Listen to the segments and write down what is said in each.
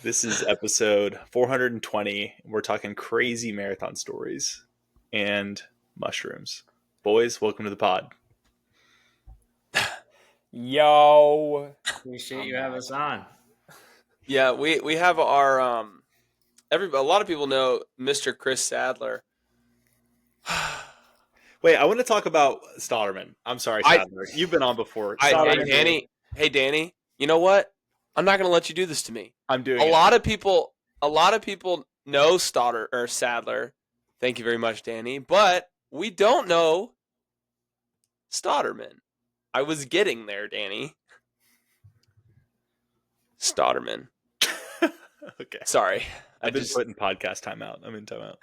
This is episode 420. We're talking crazy marathon stories and mushrooms. Boys, welcome to the pod. Yo, Appreciate you having us on. yeah, we have our a lot of people know Mr. Chris Sadler. Wait, I want to talk about Stotterman. I'm sorry, Sadler. You've been on before. Hey Danny, you know what? I'm not gonna let you do this to me. I'm doing a lot of people know Sadler. Thank you very much, Danny. But we don't know Stotterman. I was getting there, Danny. Stotterman. Okay. Sorry. I've been putting podcast timeout. I'm in timeout.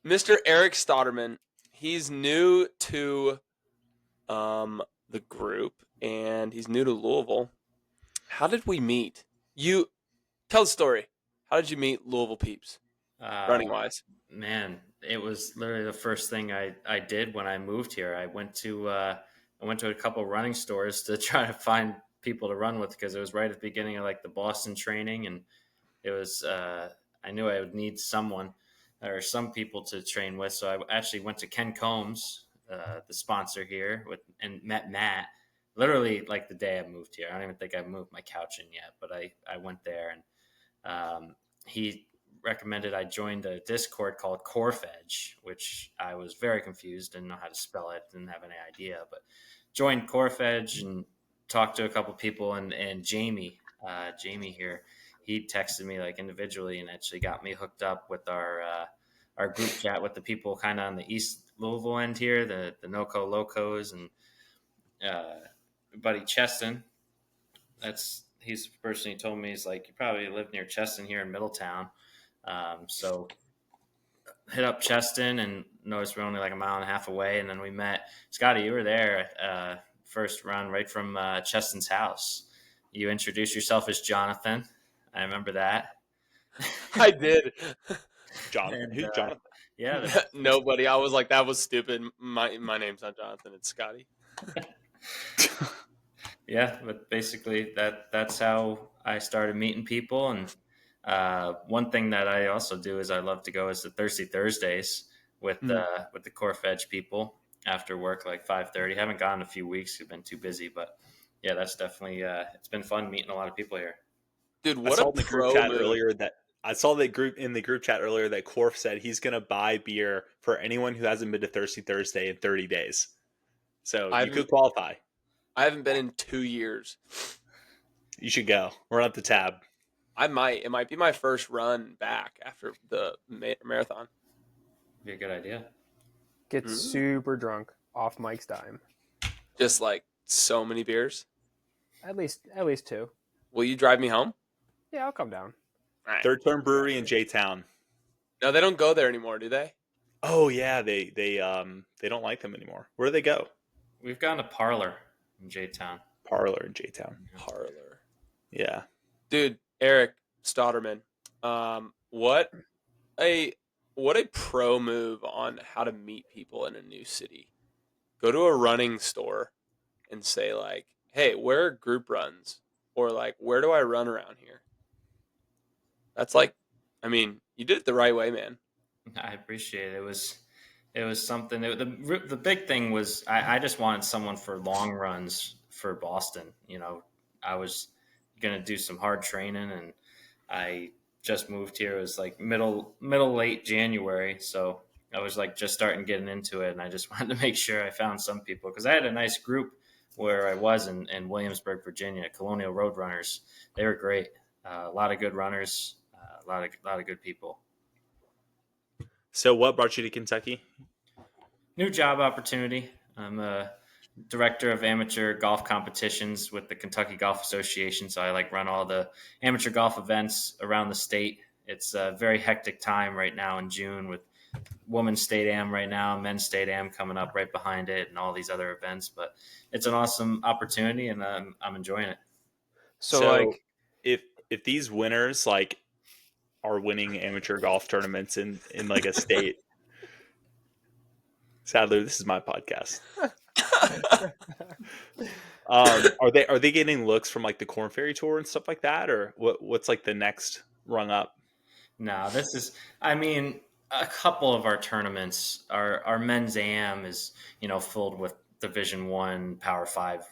Mr. Eric Stotterman. He's new to the group, and he's new to Louisville. How did we meet? You tell the story. How did you meet Louisville peeps, running wise? Man, it was literally the first thing I did when I moved here. I went to a couple running stores to try to find people to run with because it was right at the beginning of like the Boston training, and it was I knew I would need someone or some people to train with. So I actually went to Ken Combs, the sponsor here, and met Matt. Literally like the day I moved here. I don't even think I've moved my couch in yet, but I went there and he recommended I joined a Discord called Corfedge, which I was very confused, didn't know how to spell it, didn't have any idea, but joined Corfedge and talked to a couple people and Jamie here, he texted me like individually and actually got me hooked up with our group chat with the people kind of on the East Louisville end here, the NoCo Locos and buddy Cheston. He's the person he told me, he's like, you probably live near Cheston here in Middletown. So hit up Cheston and noticed we're only like a mile and a half away. And then we met Scotty. You were there first run right from Cheston's house. You introduced yourself as Jonathan. I remember that. I did. Jonathan. Who's Jonathan? Yeah. Nobody. I was like, that was stupid. My name's not Jonathan. It's Scotty. Yeah, but basically that's how I started meeting people. And one thing that I also do is I love to go is the Thirsty Thursdays with the Corfedge people after work, like 5:30. Haven't gone in a few weeks. I've been too busy, but yeah, that's definitely it's been fun meeting a lot of people here. Dude, what a pro move. I saw the group in the group chat earlier that Corf said he's gonna buy beer for anyone who hasn't been to Thirsty Thursday in 30 days. So you could qualify. I haven't been in 2 years. You should go. We're at the tab. I might. It might be my first run back after the marathon. Be a good idea. Get super drunk off Mike's dime. Just like so many beers. At least 2. Will you drive me home? Yeah, I'll come down. Right. Third Turn Brewery in J-Town. No, they don't go there anymore, do they? Oh yeah, they don't like them anymore. Where do they go? We've gone to Parlor in J-Town. Parlor in J-Town. Parlor. Yeah. Dude, Eric Stotterman. What a pro move on how to meet people in a new city. Go to a running store and say like, hey, where are group runs? Or like, where do I run around here? That's like, I mean, you did it the right way, man. I appreciate it. It was something. The big thing was I just wanted someone for long runs for Boston. You know, I was gonna do some hard training, and I just moved here. It was like middle late January, so I was like just starting getting into it, and I just wanted to make sure I found some people because I had a nice group where I was in Williamsburg, Virginia, Colonial Roadrunners. They were great. A lot of good runners. A lot of good people. So what brought you to Kentucky? New job opportunity. I'm a director of amateur golf competitions with the Kentucky Golf Association. So I like run all the amateur golf events around the state. It's a very hectic time right now in June with women's state am right now, men's state am coming up right behind it and all these other events. But it's an awesome opportunity and I'm enjoying it. So like if these winners like are winning amateur golf tournaments in like a state. Sadly, this is my podcast. Are they getting looks from like the Corn Ferry Tour and stuff like that, or what's like the next rung up? No, this is. I mean, a couple of our tournaments, our men's AM is filled with Division One, Power Five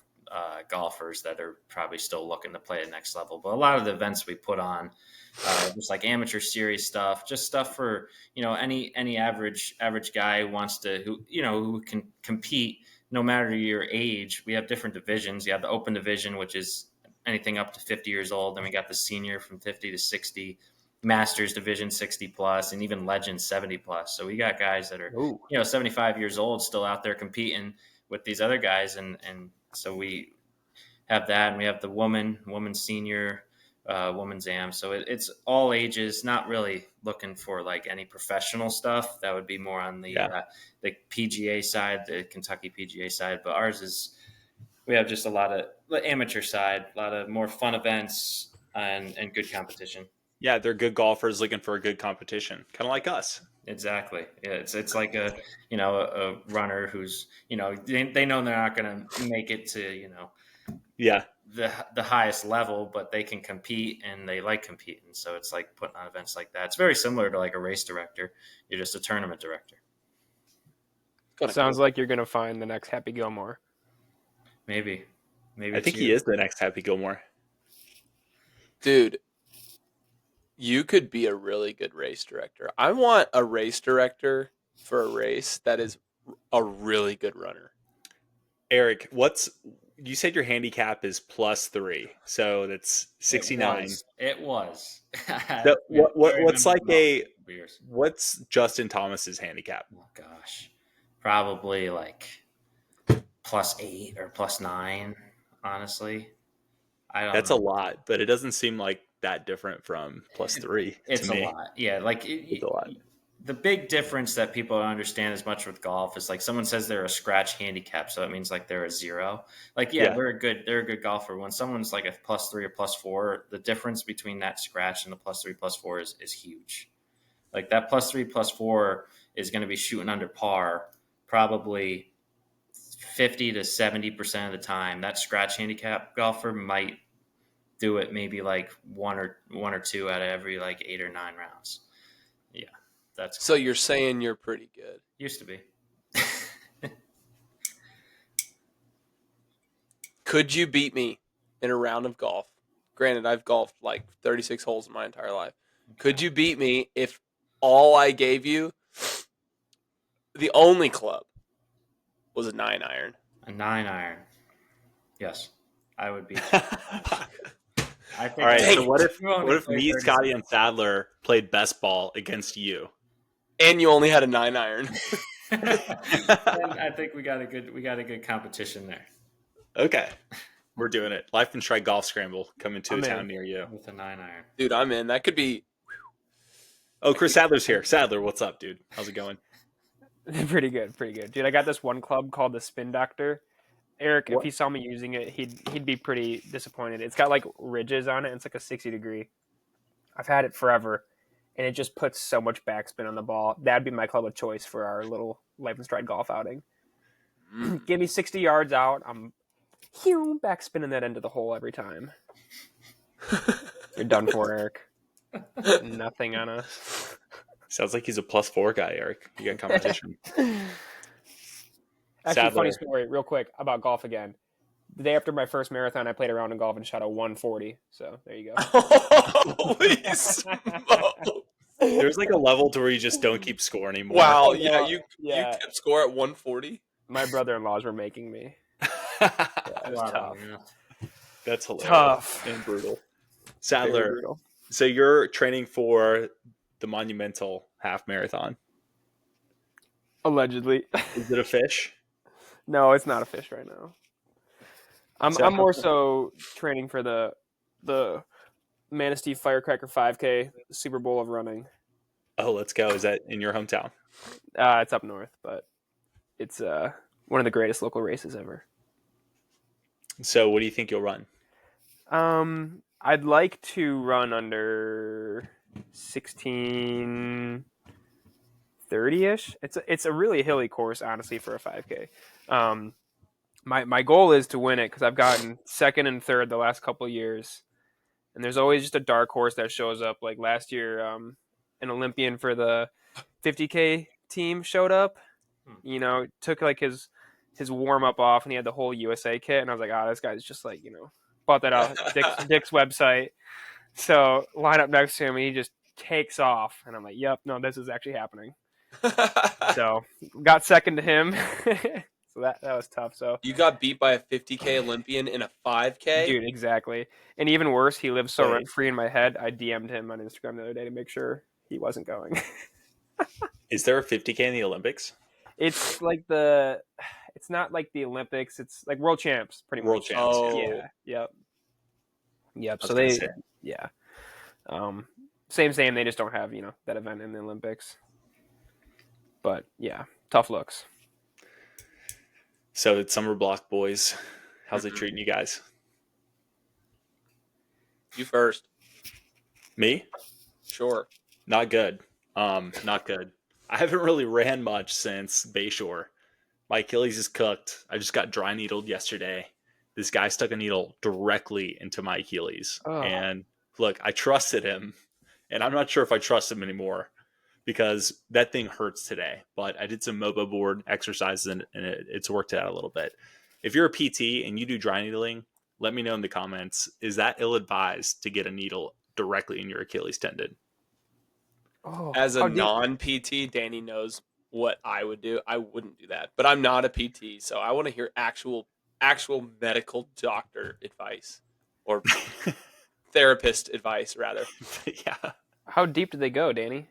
golfers that are probably still looking to play at next level. But a lot of the events we put on, just like amateur series stuff, just stuff for any average guy who wants to who can compete no matter your age. We have different divisions. You have the Open Division, which is anything up to 50 years old. Then we got the Senior from 50 to 60. Masters Division 60 plus, and even Legends 70 plus. So we got guys that are 75 years old still out there competing with these other guys, and so we have that, and we have the woman senior, woman's AM. So it's all ages. Not really looking for like any professional stuff. That would be more on the PGA side, the Kentucky PGA side. But ours is, we have just a lot of amateur side, a lot of more fun events and good competition. Yeah, they're good golfers looking for a good competition, kind of like us. Exactly. Yeah, it's like a runner who's they know they're not going to make it to the highest level, but they can compete and they like competing. So it's like putting on events like that. It's very similar to like a race director. You're just a tournament director. Sounds like you're going to find the next Happy Gilmore. Maybe. I think he is the next Happy Gilmore. Dude, you could be a really good race director. I want a race director for a race that is a really good runner. Eric, you said your handicap is +3, so that's 69. It was. What's Justin Thomas's handicap? Oh gosh, probably like +8 or +9. Honestly, I don't. That's a lot, but it doesn't seem like that different from +3. It's to me. a lot. Yeah, like it's a lot. The big difference that people don't understand as much with golf is like someone says they're a scratch handicap, so it means like they're a 0. Like they're a good golfer. When someone's like a +3 or +4, the difference between that scratch and the +3 +4 is huge. Like that +3 +4 is going to be shooting under par probably 50 to 70% of the time. That scratch handicap golfer might do it maybe like one or two out of every like 8 or 9 rounds. Yeah, that's so you're saying you're pretty good. Used to be. Could you beat me in a round of golf? Granted, I've golfed like 36 holes in my entire life. Could you beat me if all I gave you, the only club, was a 9-iron? A 9-iron. Yes, I would beat. I think. All right. So what if me, Scotty, and Sadler played best ball against you, and you only had a 9-iron? I think we got a good competition there. Okay, we're doing it. Life and Strike Golf Scramble coming to a town near you with a 9-iron. Dude, I'm in. That could be. Oh, Chris Sadler's here. Sadler, what's up, dude? How's it going? Pretty good. Dude, I got this one club called the Spin Doctor. Eric, if he saw me using it, he'd be pretty disappointed. It's got like ridges on it. And it's like a 60-degree. I've had it forever, and it just puts so much backspin on the ball. That'd be my club of choice for our little Life and Stride golf outing. Give me 60 yards out. I'm backspinning that into the hole every time. You're done for, Eric. Nothing on us. Sounds like he's a +4 guy, Eric. You got competition. Actually, funny story, real quick, about golf again. The day after my first marathon, I played a round of golf and shot a 140. So there you go. Holy smokes. There's like a level to where you just don't keep score anymore. Wow, you kept score at 140? My brother-in-laws were making me. Tough. That's hilarious. Tough. And brutal. Sadler, so you're training for the Monumental Half Marathon. Allegedly. Is it a fish? No, it's not a fish right now. I'm more so training for the Manistee Firecracker 5K, the Super Bowl of running. Oh, let's go. Is that in your hometown? It's up north, but it's one of the greatest local races ever. So what do you think you'll run? I'd like to run under 16:30-ish. It's a really hilly course, honestly, for a 5K. My goal is to win it because I've gotten second and third the last couple of years, and there's always just a dark horse that shows up. Like last year, an Olympian for the 50K team showed up. You know, took like his warm up off, and he had the whole USA kit, and I was like, this guy's just like, bought that off Dick's website. So line up next to him, and he just takes off, and I'm like, yep, no, this is actually happening. So got second to him. So that was tough. So you got beat by a 50K Olympian in a 5K? Dude, exactly. And even worse, he lives so rent free in my head. I DM'd him on Instagram the other day to make sure he wasn't going. Is there a 50K in the Olympics? It's like it's not like the Olympics. It's like world champs, pretty much. World champs. Oh. Yeah. Yep. So yeah. Same. They just don't have, that event in the Olympics. But yeah, tough looks. So it's Summer Block boys. How's it treating you guys? You first. Me? Sure. Not good. Not good. I haven't really ran much since Bayshore. My Achilles is cooked. I just got dry needled yesterday. This guy stuck a needle directly into my Achilles. Oh. And look, I trusted him. And I'm not sure if I trust him anymore because that thing hurts today. But I did some MOBO board exercises and it's worked it out a little bit. If you're a PT and you do dry needling, let me know in the comments. Is that ill-advised to get a needle directly in your Achilles tendon? Oh, As a non-PT, Danny knows what I would do. I wouldn't do that. But I'm not a PT, so I want to hear actual medical doctor advice or therapist advice, rather. Yeah. How deep did they go, Danny?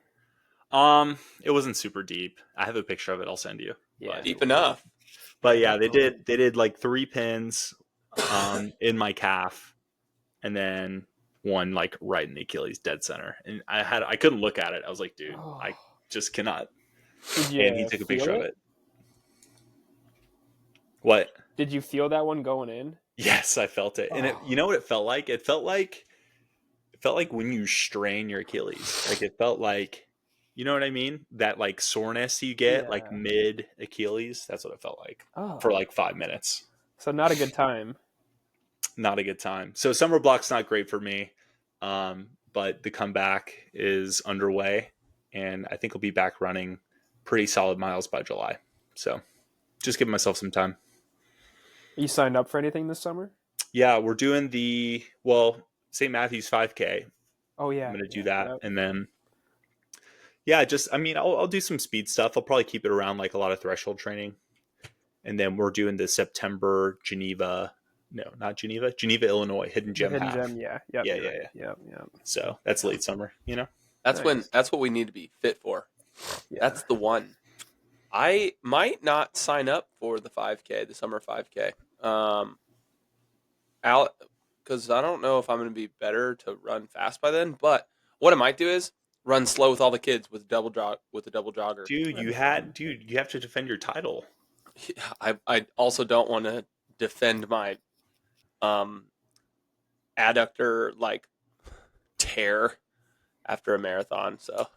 It wasn't super deep. I have a picture of it. I'll send you. Yeah. Deep enough. But yeah, they did like 3 pins in my calf and then one like right in the Achilles dead center. And I couldn't look at it. I was like, dude, I just cannot. And he took a picture of it. What? Did you feel that one going in? Yes, I felt it. And you know what it felt like? It felt like when you strain your Achilles. Like it felt like, you know what I mean? That like soreness you get like mid Achilles. That's what it felt like for like 5 minutes. So not a good time. Not a good time. So summer block's not great for me. But the comeback is underway and I think I'll be back running pretty solid miles by July. So just giving myself some time. Are you signed up for anything this summer? Yeah, we're doing the St. Matthew's 5K. Oh yeah. I'm going to do that. Yep. And then I'll do some speed stuff. I'll probably keep it around like a lot of threshold training. And then we're doing the September Geneva, Illinois, Hidden Gem half. Yeah. So that's late summer, That's nice. That's what we need to be fit for. Yeah. That's the one. I might not sign up for the 5K, the summer 5K. Because I don't know if I'm going to be better to run fast by then. But what I might do is run slow with all the kids with a double jogger. Dude, you have to defend your title. I also don't want to defend my adductor like tear after a marathon. So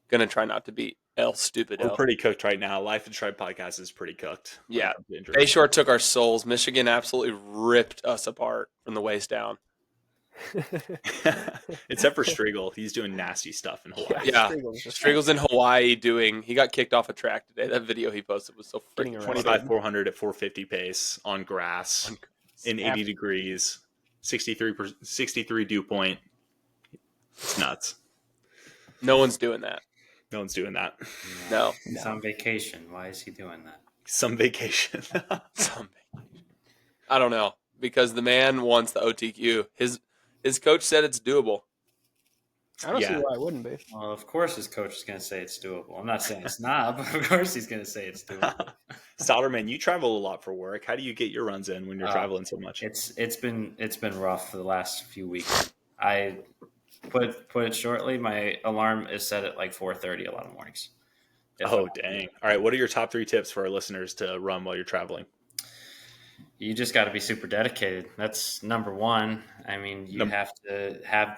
gonna try not to be El Stupido. We're pretty cooked right now. Life and Stride podcast is pretty cooked. Yeah. Bayshore took our souls. Michigan absolutely ripped us apart from the waist down. Except for Striegel. He's doing nasty stuff in Hawaii. Yeah. Striegel's in Hawaii he got kicked off a track today. That video he posted was so freaking 25,400 at 450 pace on grass in 80 degrees, 63 dew point. It's nuts. No one's doing that. No one's doing that. No. He's on vacation. Why is he doing that? Some vacation. I don't know. Because the man wants the OTQ. His coach said it's doable. I don't see why it wouldn't be. Well, of course his coach is going to say it's doable. I'm not saying it's not, but of course he's going to say it's doable. Stouterman, you travel a lot for work. How do you get your runs in when you're traveling so much? It's been rough for the last few weeks. I put it shortly. My alarm is set at like 4:30 a lot of mornings. Oh, dang. All right. What are your top 3 tips for our listeners to run while you're traveling? You just got to be super dedicated. That's number one. I mean, you have to have,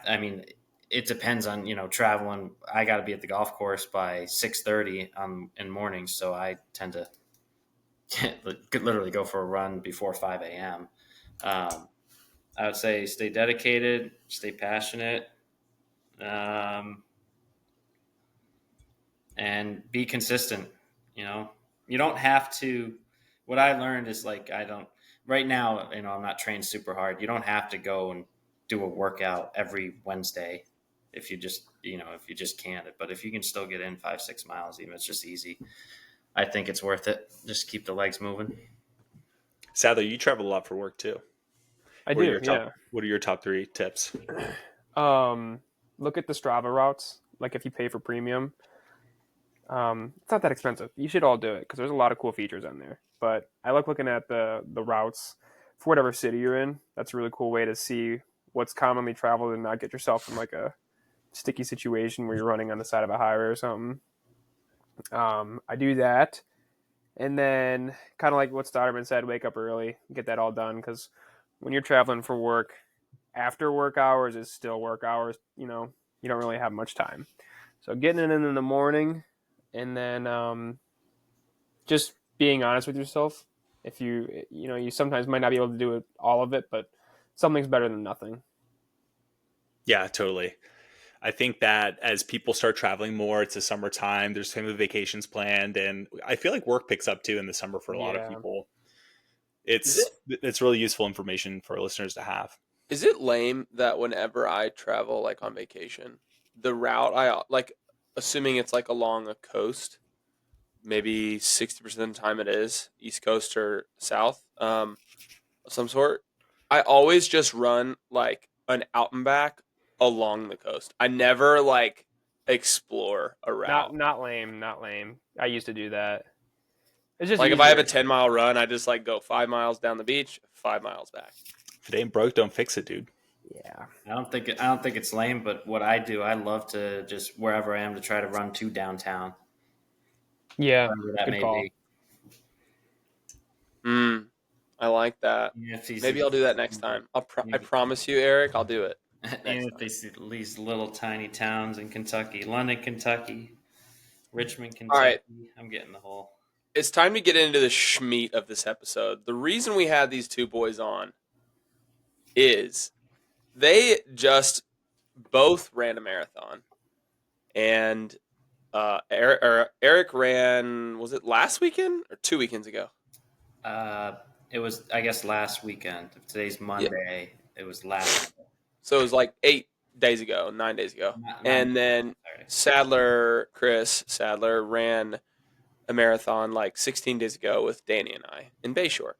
it depends on, traveling. I got to be at the golf course by 6:30 in mornings. So I tend to could literally go for a run before 5 a.m. I would say stay dedicated, stay passionate, and be consistent. You don't have to. What I learned is like I don't right now. I'm not trained super hard. You don't have to go and do a workout every Wednesday if you just can't. But if you can still get in 5-6 miles, even if it's just easy, I think it's worth it. Just keep the legs moving. Sadly, you travel a lot for work too. I What are do. your top, What are your top 3 tips? Look at the Strava routes. Like if you pay for premium, it's not that expensive. You should all do it because there's a lot of cool features on there. But I like looking at the routes for whatever city you're in. That's a really cool way to see what's commonly traveled and not get yourself in like a sticky situation where you're running on the side of a highway or something. I do that. And then kind of like what Stotterman said, wake up early, get that all done. Because when you're traveling for work, after work hours is still work hours. You don't really have much time. So getting it in the morning, and then just being honest with yourself. If you sometimes might not be able to do all of it, but something's better than nothing. Yeah, totally. I think that as people start traveling more, it's the summertime, there's family vacations planned, and I feel like work picks up too in the summer for a lot of people. It's really useful information for listeners to have. Is it lame that whenever I travel like on vacation, the route I like, assuming it's like along a coast, maybe 60% of the time it is East Coast or South, of some sort, I always just run like an out and back along the coast. I never like explore a route. Not lame. I used to do that. It's just Like if I have a easier. 10-mile run, I just like go 5 miles down the beach, 5 miles back. If it ain't broke, don't fix it, dude. Yeah. I don't think it's lame, but what I do, I love to just wherever I am to try to run to downtown. Yeah. Wherever that Good may call. be. I like that. Maybe I'll do that next time. I promise you, Eric, I'll do it. Even if they see these little tiny towns in Kentucky, London, Kentucky, Richmond, Kentucky, All right. I'm getting the whole. It's time to get into the schmeat of this episode. The reason we had these two boys on is they just both ran a marathon. And Eric ran, was it last weekend or 2 weekends ago? It was, I guess, last weekend. If today's Monday, It was last. So it was like 9 days ago. And then Chris Sadler ran a marathon like 16 days ago with Danny and I in Bayshore.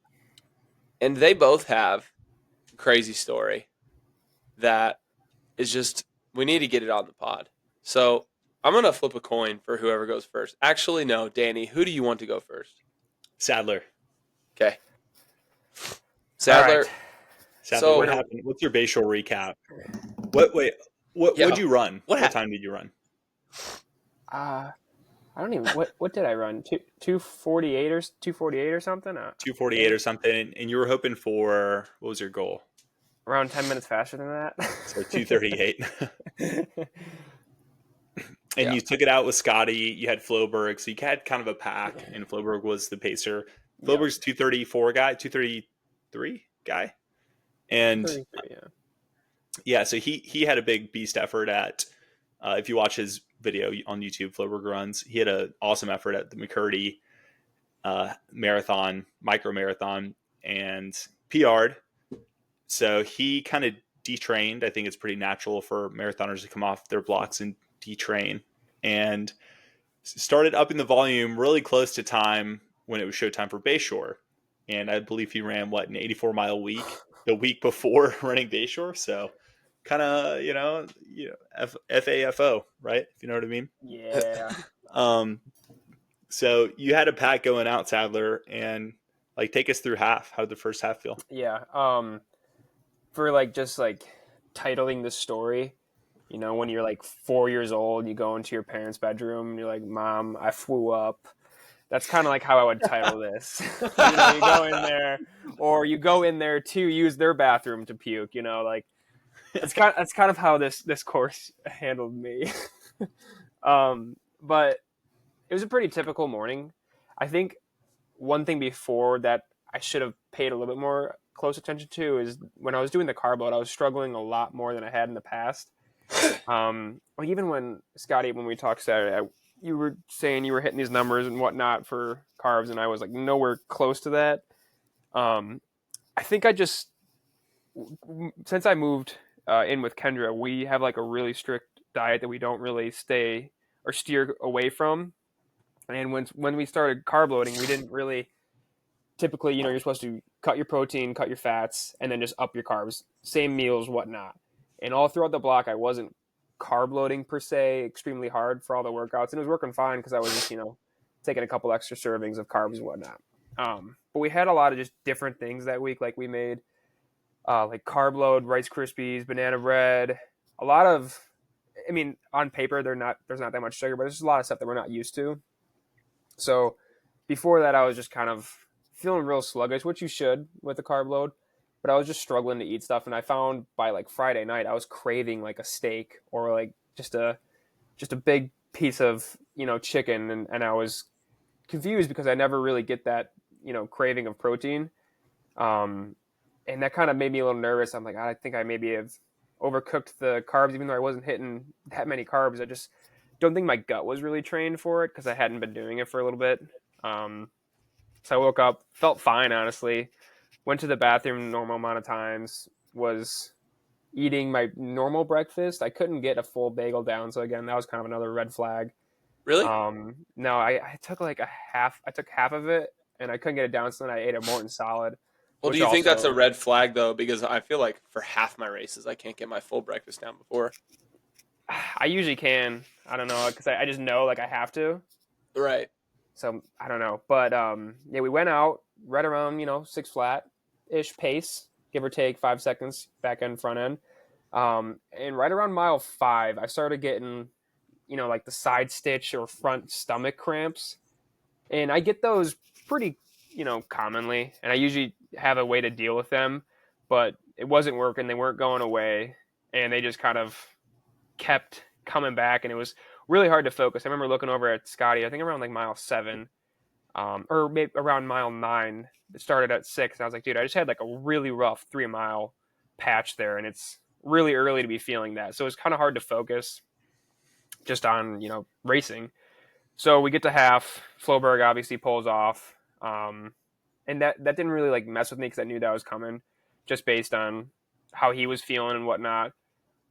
And they both have a crazy story that is just, we need to get it on the pod. So I'm going to flip a coin for whoever goes first. Actually, no, Danny, who do you want to go first? Sadler. Okay. Sadler. Right. Sadler, what happened? What's your Bayshore recap? What'd you run? What time did you run? I don't even. What did I run? 248 or 248 or something? 248 or something. And you were hoping for, what was your goal? Around 10 minutes faster than that. So 238. And you took it out with Scotty. You had Floberg. So you had kind of a pack, and Floberg was the pacer. Floberg's 234 guy, 233 guy. And so he had a big beast effort at, if you watch his video on YouTube, Floberg runs, he had an awesome effort at the McCurdy micro marathon, and PR'd. So he kind of detrained. I think it's pretty natural for marathoners to come off their blocks and detrain, and started upping the volume really close to time when it was showtime for Bayshore. And I believe he ran an 84-mile week the week before running Bayshore. So kind of, FAFO, right? If you know what I mean? Yeah. So you had a pack going out, Sadler, and take us through half. How did the first half feel? Yeah. For just titling the story, when you're 4 years old, you go into your parents' bedroom and you're like, "Mom, I flew up." That's kind of how I would title this. You go in there, or you go in there to use their bathroom to puke. That's kind of how this course handled me. But it was a pretty typical morning. I think one thing before that I should have paid a little bit more close attention to is when I was doing the carb load, I was struggling a lot more than I had in the past. Like even when Scotty, when we talked Saturday, you were saying you were hitting these numbers and whatnot for carbs, and I was like nowhere close to that. I think I just, since I moved in with Kendra, we have like a really strict diet that we don't really stay or steer away from. And when we started carb loading, we didn't really typically, you're supposed to cut your protein, cut your fats, and then just up your carbs, same meals, whatnot. And all throughout the block, I wasn't carb loading per se extremely hard for all the workouts, and it was working fine because I was just, taking a couple extra servings of carbs and whatnot. But we had a lot of just different things that week. Like we made like carb load, Rice Krispies, banana bread, a lot of, on paper, there's not that much sugar, but there's just a lot of stuff that we're not used to. So before that, I was just kind of feeling real sluggish, which you should with the carb load, but I was just struggling to eat stuff. And I found by like Friday night, I was craving like a steak or like just a big piece of, chicken. And I was confused because I never really get that, craving of protein. And that kind of made me a little nervous. I'm like, I think I maybe have overcooked the carbs, even though I wasn't hitting that many carbs. I just don't think my gut was really trained for it because I hadn't been doing it for a little bit. So I woke up, felt fine, honestly, went to the bathroom normal amount of times, was eating my normal breakfast. I couldn't get a full bagel down. So again, that was kind of another red flag. Really? No, I took like I took half of it and I couldn't get it down. So then I ate a Morton solid. Well, do you think that's a red flag though? Because I feel like for half my races, I can't get my full breakfast down before. I usually can. I don't know, because I just know like I have to. Right. So I don't know, but yeah, we went out right around 6 flat-ish pace, give or take 5 seconds back end, front end, and right around mile 5, I started getting like the side stitch or front stomach cramps, and I get those pretty commonly, and I usually have a way to deal with them, but it wasn't working. They weren't going away, and they just kind of kept coming back, and it was really hard to focus. I remember looking over at Scotty, I think around like mile 7, or maybe around mile 9. It started at 6, and I was like, dude, I just had like a really rough 3-mile patch there, and it's really early to be feeling that. So it's kind of hard to focus just on, racing. So we get to half. Floberg obviously pulls off. And that didn't really like mess with me because I knew that was coming just based on how he was feeling and whatnot.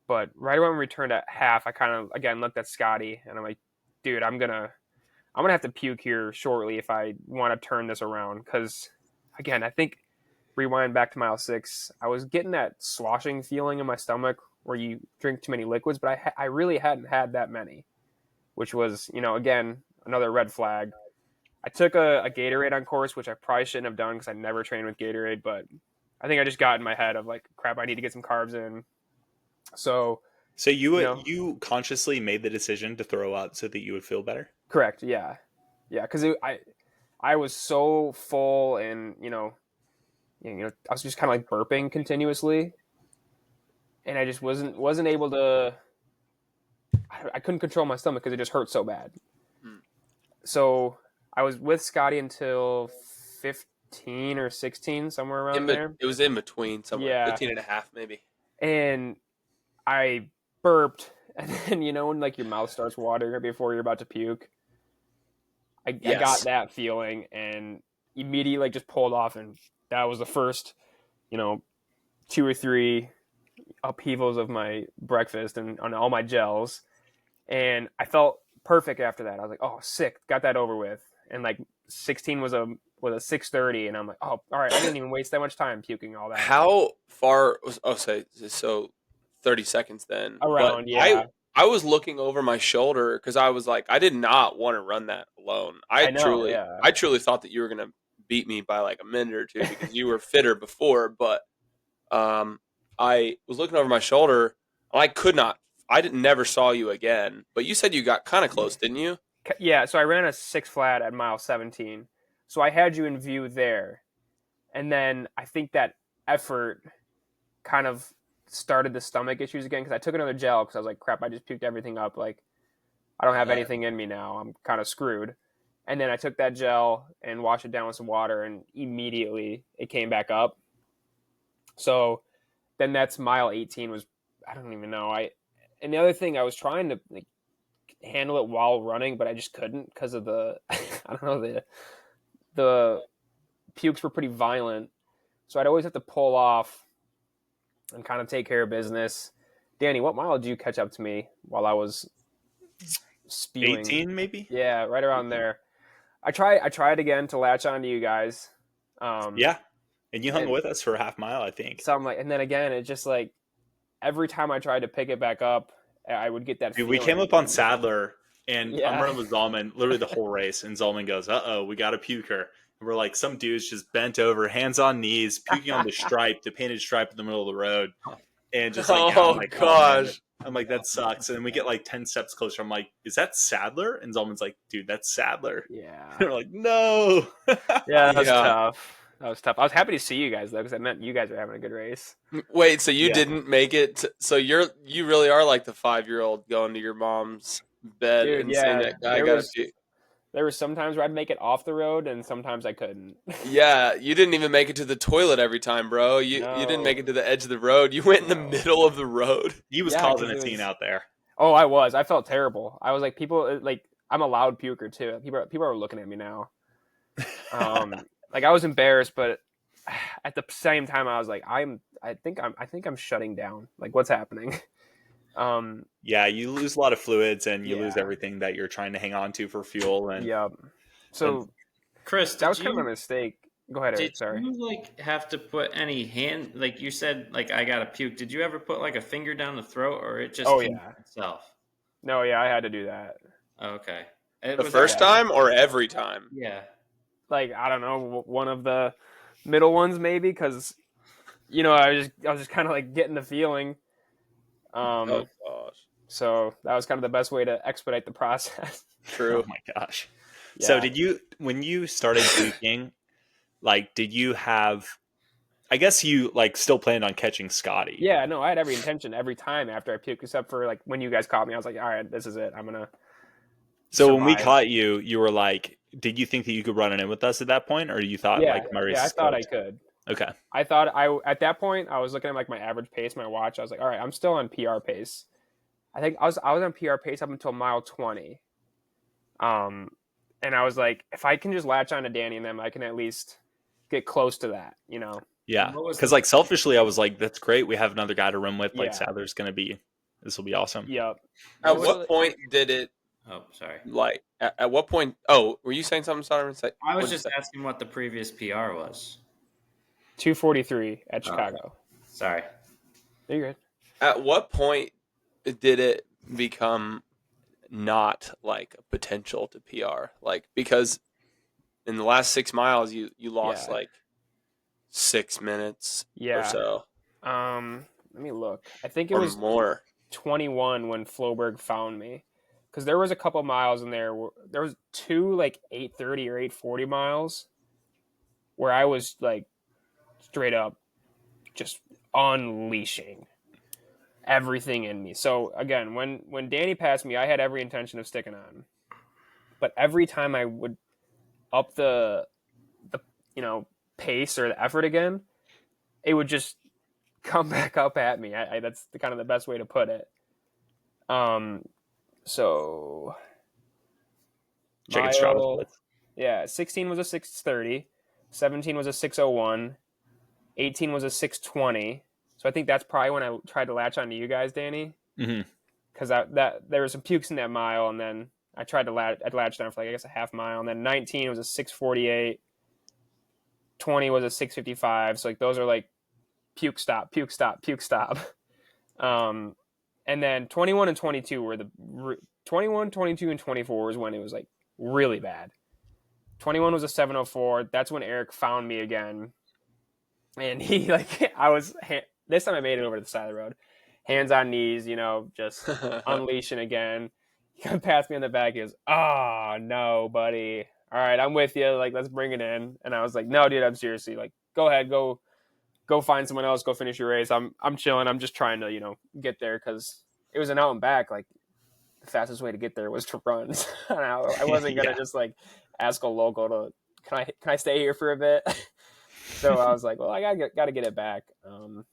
But right when we returned at half, I kind of, again, looked at Scotty and I'm like, dude, I'm going to have to puke here shortly if I want to turn this around. Because, again, I think rewind back to mile 6, I was getting that sloshing feeling in my stomach where you drink too many liquids, but I really hadn't had that many, which was, again, another red flag. I took a Gatorade on course, which I probably shouldn't have done because I never trained with Gatorade, but I think I just got in my head of like, crap, I need to get some carbs in. So you consciously made the decision to throw out so that you would feel better? Correct. Yeah. Because I was so full, and I was just kind of like burping continuously, and I just wasn't able to. I couldn't control my stomach because it just hurt so bad. So I was with Scotty until 15 or 16, somewhere around there. It was in between, somewhere 15 and a half maybe. And I burped, and then when like your mouth starts watering right before you're about to puke. I got that feeling and immediately like just pulled off, and that was the first 2 or 3 upheavals of my breakfast and on all my gels, and I felt perfect after that. I was like, oh, sick, got that over with. And like 16 was a 6:30, and I'm like, oh, all right, I didn't even waste that much time puking all that. How far was, so 30 seconds then. Around, but yeah. I was looking over my shoulder because I was like, I did not want to run that alone. I truly thought that you were gonna beat me by like a minute or two because you were fitter before. But I was looking over my shoulder, and I never saw you again. But you said you got kind of close, didn't you? Yeah. So I ran a 6 flat at mile 17. So I had you in view there, and then I think that effort kind of started the stomach issues again because I took another gel because I was like, crap, I just puked everything up. Like, I don't have anything in me now. I'm kind of screwed. And then I took that gel and washed it down with some water, and immediately it came back up. So then that's mile 18 was, I don't even know. And the other thing, I was trying to like handle it while running, but I just couldn't because of the, I don't know, the pukes were pretty violent. So I'd always have to pull off and kind of take care of business. Danny, what mile did you catch up to me while I was spewing? 18 maybe? Yeah, right around there. I tried again to latch on to you guys. Yeah. And you hung and- with us for a half mile, I think. So I'm like, and then again, it just like every time I tried to pick it back up, I would get that Dude, we feeling. came up on Sadler, and Yeah. I'm running with Zalman literally the whole race, and Zalman goes, "Uh-oh, we got a puker." And we're like, some dude's just bent over, hands on knees, puking on the stripe, the painted stripe in the middle of the road. And just like, Oh, I'm like, gosh. man. I'm like, that sucks. And then we get like 10 steps closer. I'm like, is that Sadler? And Zalman's like, dude, that's Sadler. Yeah. And we're like, no. Yeah, that was Yeah. tough. That was tough. I was happy to see you guys though, because it meant you guys were having a good race. Wait, so you Yeah. didn't make it? So you really are like the 5-year-old going to your mom's bed Dude, and yeah, saying that guy there got was- a puke. There were some times where I'd make it off the road, and sometimes I couldn't. Yeah, you didn't even make it to the toilet every time, bro. You didn't make it to the edge of the road. You went in the No. middle of the road. He was Yeah, causing 'cause a it scene was- out there. Oh, I was. I felt terrible. I was like, people like I'm a loud puker too. People are looking at me now. Like I was embarrassed, but at the same time, I was like, I think I'm shutting down. Like, what's happening? Yeah, you lose a lot of fluids, and you lose Yeah. everything that you're trying to hang on to for fuel. And Yep. So Chris, that was kind of a mistake. Go ahead, Eric. did Sorry. you like have to put any hand, like you said, like I got to puke? Did you ever put like a finger down the throat, or it just Oh, came yeah. itself? No, yeah, I had to do that. Oh, okay. It The was first like- time or every time? Yeah. Like I don't know, one of the middle ones maybe, because I was just kind of like getting the feeling. Oh gosh, So that was kind of the best way to expedite the process. true. oh my gosh. So Yeah. when you started puking, like, did you have, I guess you like still planned on catching Scotty. Yeah, no, I had every intention every time after I puked, except for like when you guys caught me, I was like, all right, this is it. I'm gonna. So when we survive. caught you, you were like, did you think that you could run it in with us at that point? Or you thought Yeah, like my race yeah, I is thought I cooked? could. Okay. I thought at that point I was looking at like my average pace, my watch. I was like, all right, I'm still on PR pace. I think I was on PR pace up until mile 20. And I was like, if I can just latch on to Danny and them, I can at least get close to that, Yeah. What was Because the- like selfishly, I was like, that's great. We have another guy to run with. Like Yeah. Sadler's this will be awesome. Yep. At was what it- point did it Oh, sorry. like? At what point? Oh, were you saying something, Solomon? I was What'd you just say? asking what the previous PR was. 2:43 at Oh. Chicago. Sorry. You're good. At what point did it become not like a potential to PR? Like, because in the last 6 miles, you lost Yeah. like 6 minutes Yeah. or so, Let me look. I think it or was more. 21 when Floberg found me, because there was a couple miles in there. There was two like 8:30 or 8:40 miles where I was like straight up just unleashing everything in me. So again, when Danny passed me, I had every intention of sticking on, but every time I would up the pace or the effort again, it would just come back up at me. That's kind of the best way to put it. So Check it, Strava mile- splits. yeah, 16 was a 6:30, 17 was a 6:01, 18 was a 6:20. So I think that's probably when I tried to latch onto you guys, Danny, hmm because that there were some pukes in that mile, and then I tried to latch down for like I guess a half mile, and then 19 was a 6:48, 20 was a 6:55. So like those are like puke stop, puke stop, puke stop. And then 21 and 22 were 21, 22, and 24 was when it was like really bad. 21 was a 7:04. That's when Eric found me again, and he like this time I made it over to the side of the road, hands on knees, just unleashing again. He kind of passed me on the back. He goes, "Oh no, buddy. All right, I'm with you. Like, let's bring it in." And I was like, "No, dude, I'm seriously like, go ahead, go find someone else. Go finish your race. I'm chilling. I'm just trying to get there because it was an out and back. Like the fastest way to get there was to run. And I wasn't gonna Yeah. just like ask a local to can I stay here for a bit. So I was like, well, I gotta get it back. And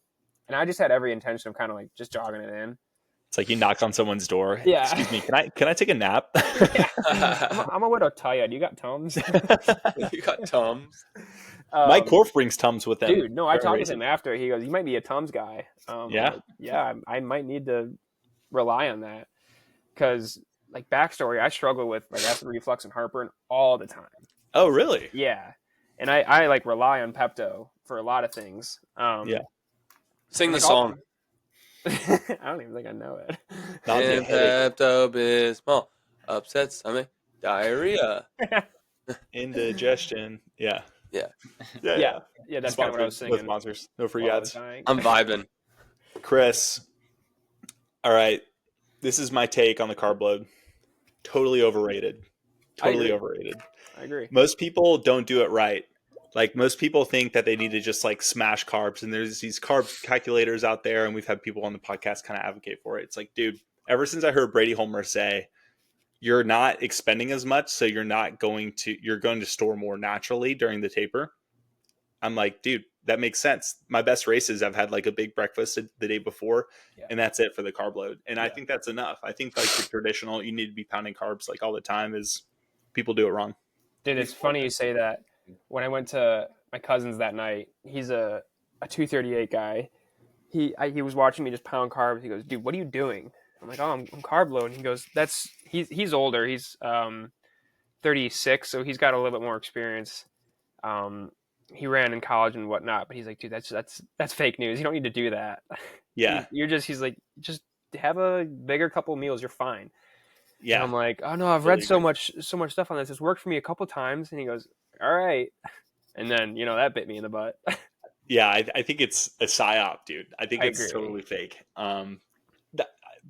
I just had every intention of kind of like just jogging it in. It's like you knock on someone's door. Yeah. Excuse me, can I take a nap? I'm a widow tired. You got Tums? You got Tums. Mike Korf brings Tums with him. Dude, no, I during talked races. with him after. He goes, "You might be a Tums guy." Yeah? Yeah. I might need to rely on that because, like, backstory, I struggle with like acid reflux and heartburn all the time. Oh, really? Yeah, and I like rely on Pepto for a lot of things. Yeah. Sing the Like, all- song. I don't even think I know it. Nausea, And headache, Pepto-Bismol, upset stomach, diarrhea. indigestion. Yeah. Yeah. Yeah. Yeah, that's kind of what I was No singing. sponsors. No free while I was ads. dying. I'm vibing. Chris. All right. This is my take on the carb load. Totally overrated. Totally agree. overrated. I agree. Most people don't do it right. Like most people think that they need to just like smash carbs, and there's these carb calculators out there, and we've had people on the podcast kind of advocate for it. It's like, dude, ever since I heard Brady Homer say, you're not expending as much, so you're going to store more naturally during the taper. I'm like, dude, that makes sense. My best races, I've had like a big breakfast the day before, Yeah. and that's it for the carb load. And I Yeah. think that's enough. I think like the traditional, you need to be pounding carbs like all the time is people do it wrong. Dude, it's funny you say that. When I went to my cousin's that night, he's a 238 guy. He was watching me just pound carbs. He goes, "Dude, what are you doing?" I'm like, "Oh, I'm carb loading." He goes, he's older. He's 36, so he's got a little bit more experience. He ran in college and whatnot, but he's like, "Dude, that's fake news. You don't need to do that." Yeah. He's like, just have a bigger couple meals. You're fine. Yeah. And I'm like, "Oh no, I've Totally read so agree. much stuff on this. It's worked for me a couple times." And he goes, "All right." And then, that bit me in the butt. Yeah, I think it's a psyop, dude. I think I it's agree. totally fake.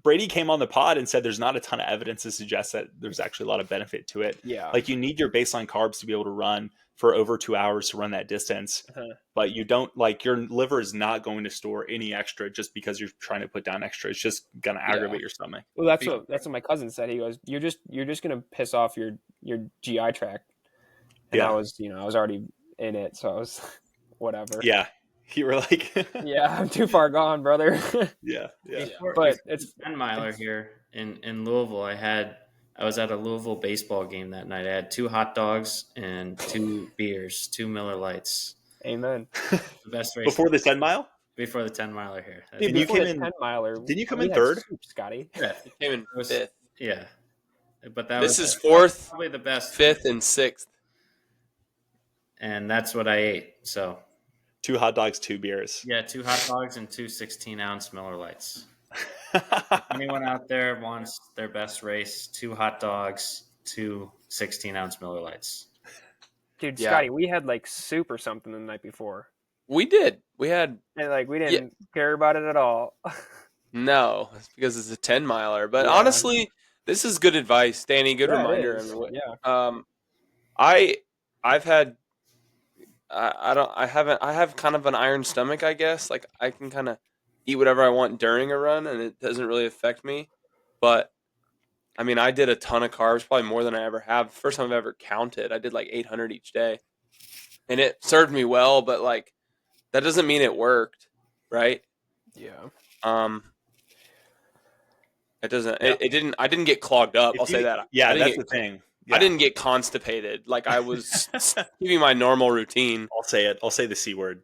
Brady came on the pod and said there's not a ton of evidence to suggest that there's actually a lot of benefit to it. Yeah. Like you need your baseline carbs to be able to run for over 2 hours to run that distance, Uh-huh. but you don't like your liver is not going to store any extra just because you're trying to put down extra. It's just going to aggravate your stomach. Well, that's what my cousin said. He goes, "You're just gonna piss off your GI tract." And Yeah. I was already in it, so I was whatever. Yeah. You were like, Yeah, I'm too far gone, brother. yeah. But it's 10 miler here in Louisville. I was at a Louisville baseball game that night. I had 2 hot dogs and 2 beers, 2 Miller Lights. amen. The best race Before the 10 mile? before the 10 miler here. Dude, Dude, you before came the in- 10 miler. didn't you come we in had third? soup, Scotty? Fifth. Came in It was- fifth. Yeah, but that This was is fourth, probably the best. fifth, and sixth. And that's what I ate. So 2 hot dogs, 2 beers. yeah, 2 hot dogs and 2 16-ounce Miller Lights. Anyone out there wants their best race, 2 hot dogs, 2 16-ounce Miller Lights. Dude, Yeah. Scotty, we had like soup or something the night before, We did. We had and like we didn't care about it at all. no. It's because it's a 10 miler. But Yeah. honestly, this is good advice, Danny. Good Yeah, it reminder. is. Yeah. I've had. I have kind of an iron stomach, I guess. Like I can kind of eat whatever I want during a run, and it doesn't really affect me. But I mean, I did a ton of carbs, probably more than I ever have. First time I've ever counted. I did like 800 each day, and it served me well. But like, that doesn't mean it worked, right? Yeah. It doesn't. Yeah. It didn't. I didn't get clogged up. If I'll you- say that. Yeah, I didn't that's get, the thing. I didn't get constipated. Like I was keeping my normal routine. I'll say it. I'll say the C word.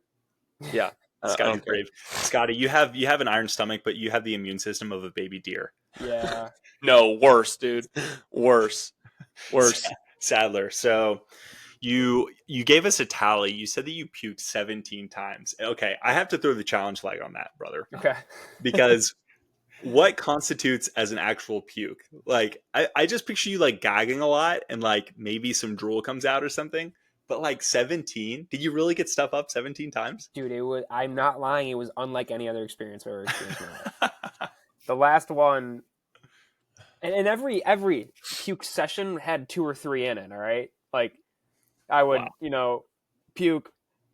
Yeah. I Scotty don't care. brave. Scotty, you have an iron stomach, but you have the immune system of a baby deer. Yeah. No, worse, dude. Worse. Sadler. So you gave us a tally. You said that you puked 17 times. Okay, I have to throw the challenge flag on that, brother, Okay. because what constitutes as an actual puke? Like I just picture you like gagging a lot and like maybe some drool comes out or something. But like 17, did you really get stuff up 17 times? Dude, I'm not lying. It was unlike any other experience I've ever experienced in my life. The last one, and every puke session had 2 or 3 in it. All right, like I would, Wow. puke,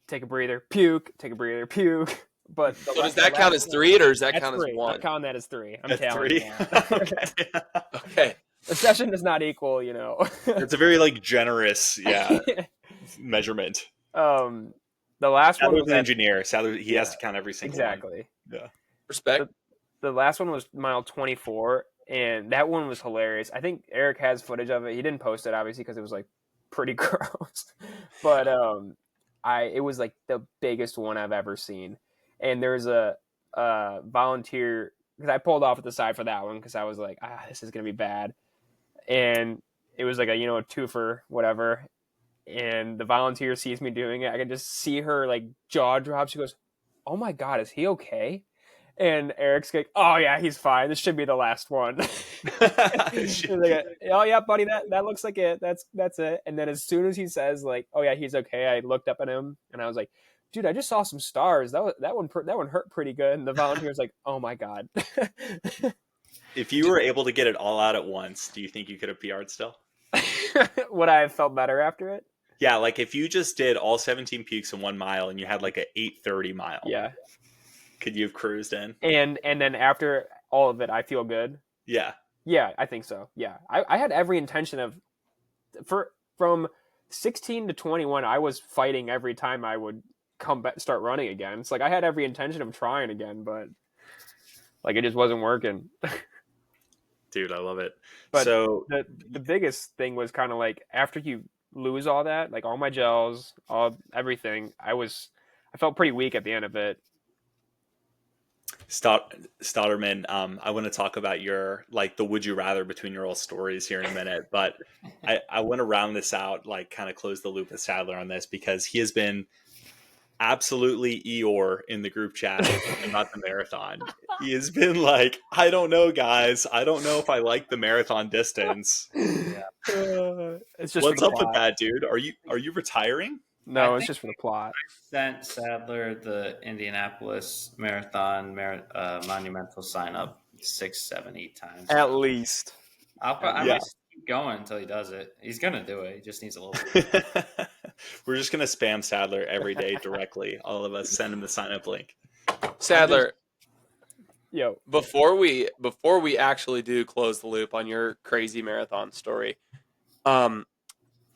take a breather, puke, take a breather, puke. But So does that count as 3 or does that That's count as 3. 1? I'm counting that as 3. I'm At counting 3? that. Okay. Okay. session does not equal, It's a very like generous, measurement. The last one Sadler's was an engineer. Sadler, he has Yeah, to count every single exactly. one. Yeah. Respect. The last one was mile 24, and that one was hilarious. I think Eric has footage of it. He didn't post it obviously because it was like pretty gross, but it was like the biggest one I've ever seen. And there's a volunteer, because I pulled off at the side for that one because I was like, this is gonna be bad. And it was like a twofer, whatever. And the volunteer sees me doing it. I can just see her like jaw drop. She goes, "Oh my god, is he okay?" And Eric's like, "Oh yeah, he's fine. This should be the last one." He's like, "Oh yeah, buddy, that looks like it. That's it." And then as soon as he says like, "Oh yeah, he's okay," I looked up at him and I was like, "Dude, I just saw some stars. That one hurt pretty good." And the volunteer's like, "Oh my god." If you were able to get it all out at once, do you think you could have PR'd still? Would I have felt better after it? Yeah, like if you just did all 17 pukes in 1 mile and you had like a 8:30 mile. Yeah. Could you have cruised in? And then after all of it, I feel good. Yeah. Yeah, I think so. Yeah, I had every intention of, from 16 to 21, I was fighting every time I would come back, start running again. It's like I had every intention of trying again, but like it just wasn't working. Dude, I love it. But so the biggest thing was kind of like after you lose all that, like all my gels, everything, I felt pretty weak at the end of it. Stotterman, I want to talk about your like the would you rather between your old stories here in a minute, but I want to round this out, like kind of close the loop with Sadler on this, because he has been absolutely Eeyore in the group chat about the marathon. He has been like, I don't know, guys. I don't know if I like the marathon distance. It's just what's up with that, dude? Are you retiring? No, it's just for the plot. Sent Sadler the Indianapolis Marathon monumental sign up 6, 7, 8 times. At least. I might keep going until he does it. He's gonna do it. He just needs a little bit. We're just gonna spam Sadler every day directly. All of us send him the sign up link. Sadler, yo, before we actually do close the loop on your crazy marathon story,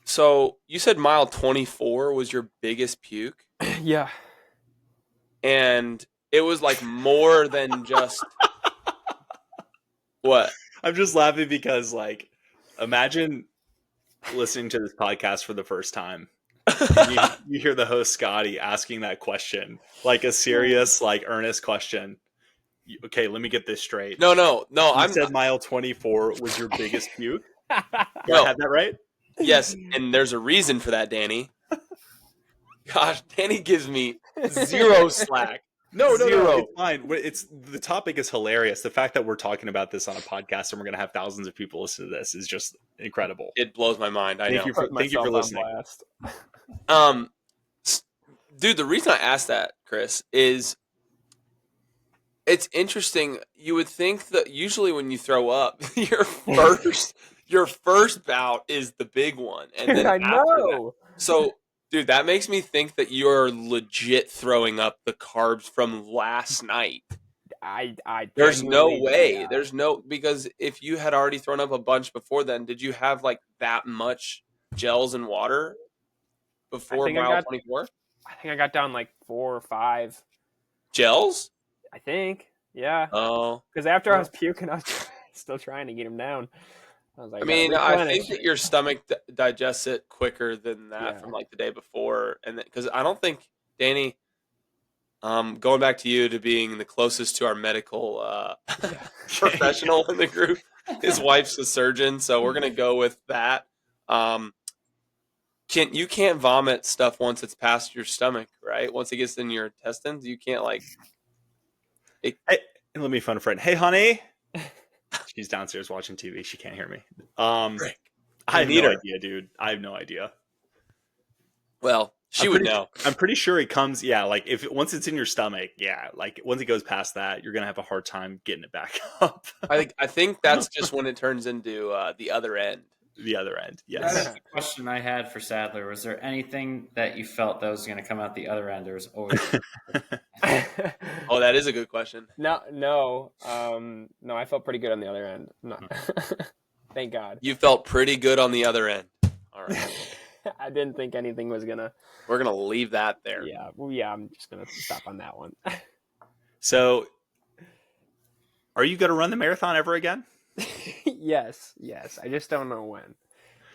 so you said mile 24 was your biggest puke, yeah, and it was like more than just what? I'm just laughing because like imagine listening to this podcast for the first time. You hear the host Scotty asking that question, like a serious, like earnest question. Okay, let me get this straight. No. I said mile 24 was your biggest puke. Do No. I have that right? Yes, and there's a reason for that, Danny. Gosh, Danny gives me zero slack. No, Zero. it's fine. It's the topic is hilarious. The fact that we're talking about this on a podcast and we're going to have thousands of people listen to this is just incredible. It blows my mind. I know. Thank you for listening. Dude, the reason I asked that, Chris, is it's interesting. You would think that usually when you throw up, your first bout is the big one, and then I after know. that, so. Dude, that makes me think that you're legit throwing up the carbs from last night. There's no way. There's no, because if you had already thrown up a bunch before then, did you have like that much gels and water before mile 24? I think I got down like 4 or 5 gels. I think, yeah. Oh, because after I was puking, I was still trying to get him down. I was like, I mean, I think that your stomach digests it quicker than that from like the day before, and because I don't think Danny, going back to you to being the closest to our medical professional in the group, his wife's a surgeon, so we're gonna go with that. You can't vomit stuff once it's past your stomach, right? Once it gets in your intestines, you can't like. Hey, let me phone a friend. Hey, honey. She's downstairs watching TV. She can't hear me. I have no idea, dude. I have no idea. Well, she would know. I'm pretty sure it comes. Yeah, like once it's in your stomach, like once it goes past that, you're gonna have a hard time getting it back up. I think that's just when it turns into the other end. The other end, yes. That's the question I had for Sadler. Was there anything that you felt that was going to come out the other end, or was always? Oh, that is a good question. No, I felt pretty good on the other end. No. Thank God. You felt pretty good on the other end. All right. I didn't think anything was gonna. We're going to leave that there. Yeah, well, yeah. I'm just gonna stop on that one. So, are you going to run the marathon ever again? Yes. I just don't know when.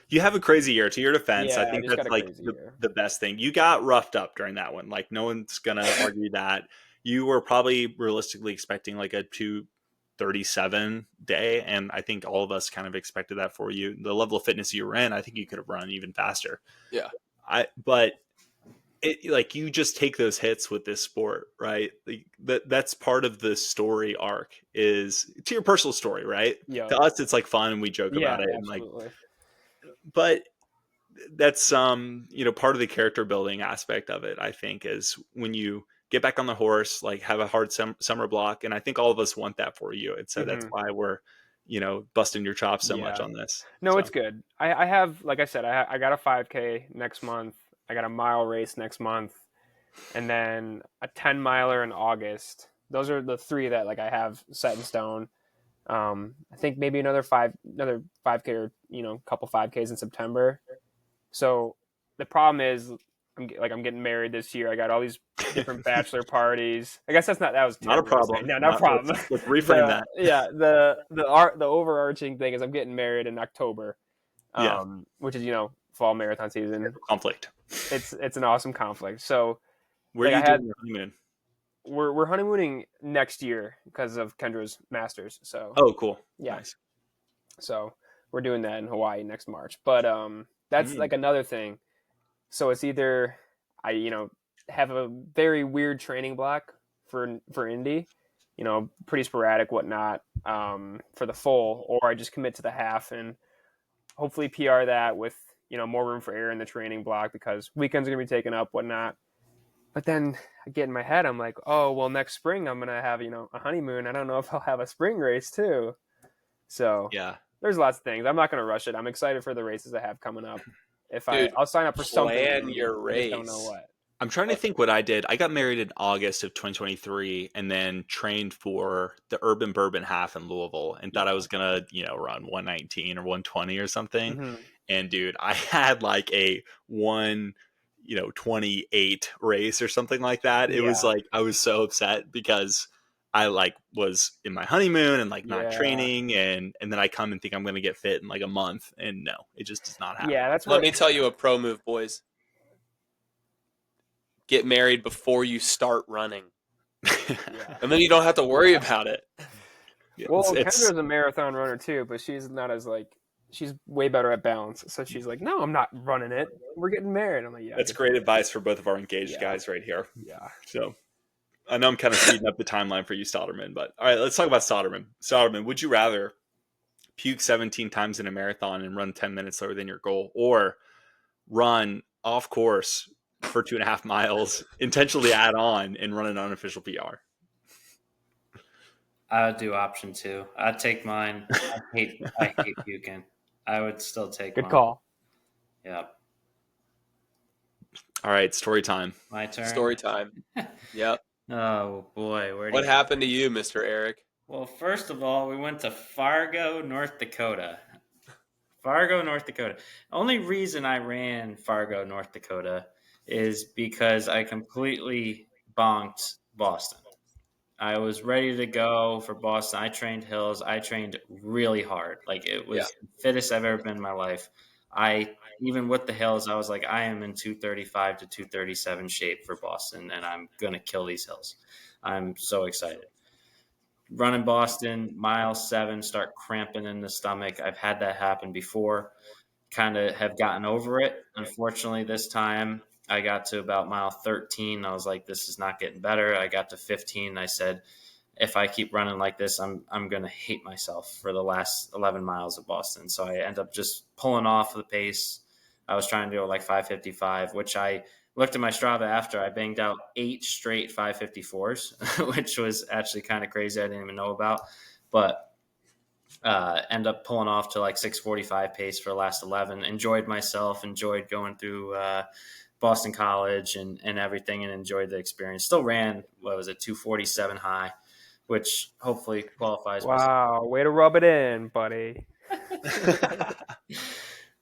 You have a crazy year. To your defense, Yeah, I I think just that's got a like crazy year. the best thing. You got roughed up during that one. Like, no one's going to argue that. You were probably realistically expecting like a 2:37 day, and I think all of us kind of expected that for you. The level of fitness you were in, I think you could have run even faster. Yeah. But it, like, you just take those hits with this sport, right? Like, that's part of the story arc, is to your personal story, right? Yeah. To us, it's like fun and we joke Yeah, about it, and like, absolutely. but that's part of the character building aspect of it. I think is when you get back on the horse, like, have a hard summer block, and I think all of us want that for you. And so that's why we're busting your chops so much Yeah. on this. No, So, it's good. I have, like I said, I got a 5K next month. I got a mile race next month, and then a 10 miler in August. Those are the three that like I have set in stone. I think maybe another 5K or couple 5Ks in September. So the problem is, I'm getting married this year. I got all these different bachelor parties. I guess that was not a terrible to say. problem. No, not a problem. Let's reframe that. Yeah, the overarching thing is I'm getting married in October, Yeah. which is fall marathon season. Conflict. It's an awesome conflict. So Where like, are you doing your honeymoon? we're honeymooning next year because of Kendra's masters. So Oh, cool. yeah. Nice. So we're doing that in Hawaii next March. But that's like another thing. So it's either I have a very weird training block for Indy, pretty sporadic, whatnot, for the full, or I just commit to the half and hopefully PR that with more room for error in the training block because weekends are gonna be taken up, whatnot. But then I get in my head, I'm like, oh well, next spring I'm gonna have a honeymoon. I don't know if I'll have a spring race too. So Yeah. there's lots of things. I'm not gonna rush it. I'm excited for the races I have coming up. If Dude, I'll sign up for something. plan your I just don't race. know what. I'm trying to think what I did. I got married in August of 2023 and then trained for the Urban Bourbon Half in Louisville and thought I was going to, run 119 or 120 or something. Mm-hmm. And dude, I had like a 28 race or something like that. It was like, I was so upset because I like was in my honeymoon and like not training. And then I come and think I'm going to get fit in like a month. And no, it just does not happen. Yeah, that's Let me tell you a pro move, boys. Get married before you start running. And then you don't have to worry about it. Yeah, well, Kendra's a marathon runner too, but she's not as she's way better at balance. So she's like, no, I'm not running it. We're getting married. I'm like, yeah. That's great advice for both of our engaged guys right here. Yeah. So I know I'm kind of speeding up the timeline for you, Stotterman, but all right, let's talk about Stotterman. Stotterman, would you rather puke 17 times in a marathon and run 10 minutes slower than your goal, or run off course for 2.5 miles, intentionally add on and run an unofficial PR? I would do option 2. I'd take mine. I hate puking. I would still take Good mine. call. Yeah. All right, story time. My turn. Story time. Yep. Oh boy, What happened to you, Mr. Eric? Well, first of all, we went to Fargo, North Dakota. Fargo, North Dakota. Only reason I ran Fargo, North Dakota is because I completely bonked Boston. I was ready to go for Boston. I trained hills. I trained really hard. Like, it was the fittest I've ever been in my life. Even with the hills, I was like, I am in 235 to 237 shape for Boston, and I'm going to kill these hills. I'm so excited. Running Boston, mile 7, start cramping in the stomach. I've had that happen before. Kind of have gotten over it. Unfortunately, this time I got to about mile 13. I was like, this is not getting better. I got to 15. I said, if I keep running like this, I'm going to hate myself for the last 11 miles of Boston. So I end up just pulling off the pace. I was trying to do like 5:55, which I looked at my Strava after. I banged out 8 straight 5:54s, which was actually kind of crazy. I didn't even know about, but end up pulling off to like 6:45 pace for the last 11. Enjoyed myself, enjoyed going through Boston College and everything, and enjoyed the experience. Still ran, 247 high, which hopefully qualifies myself. Wow, way to rub it in, buddy.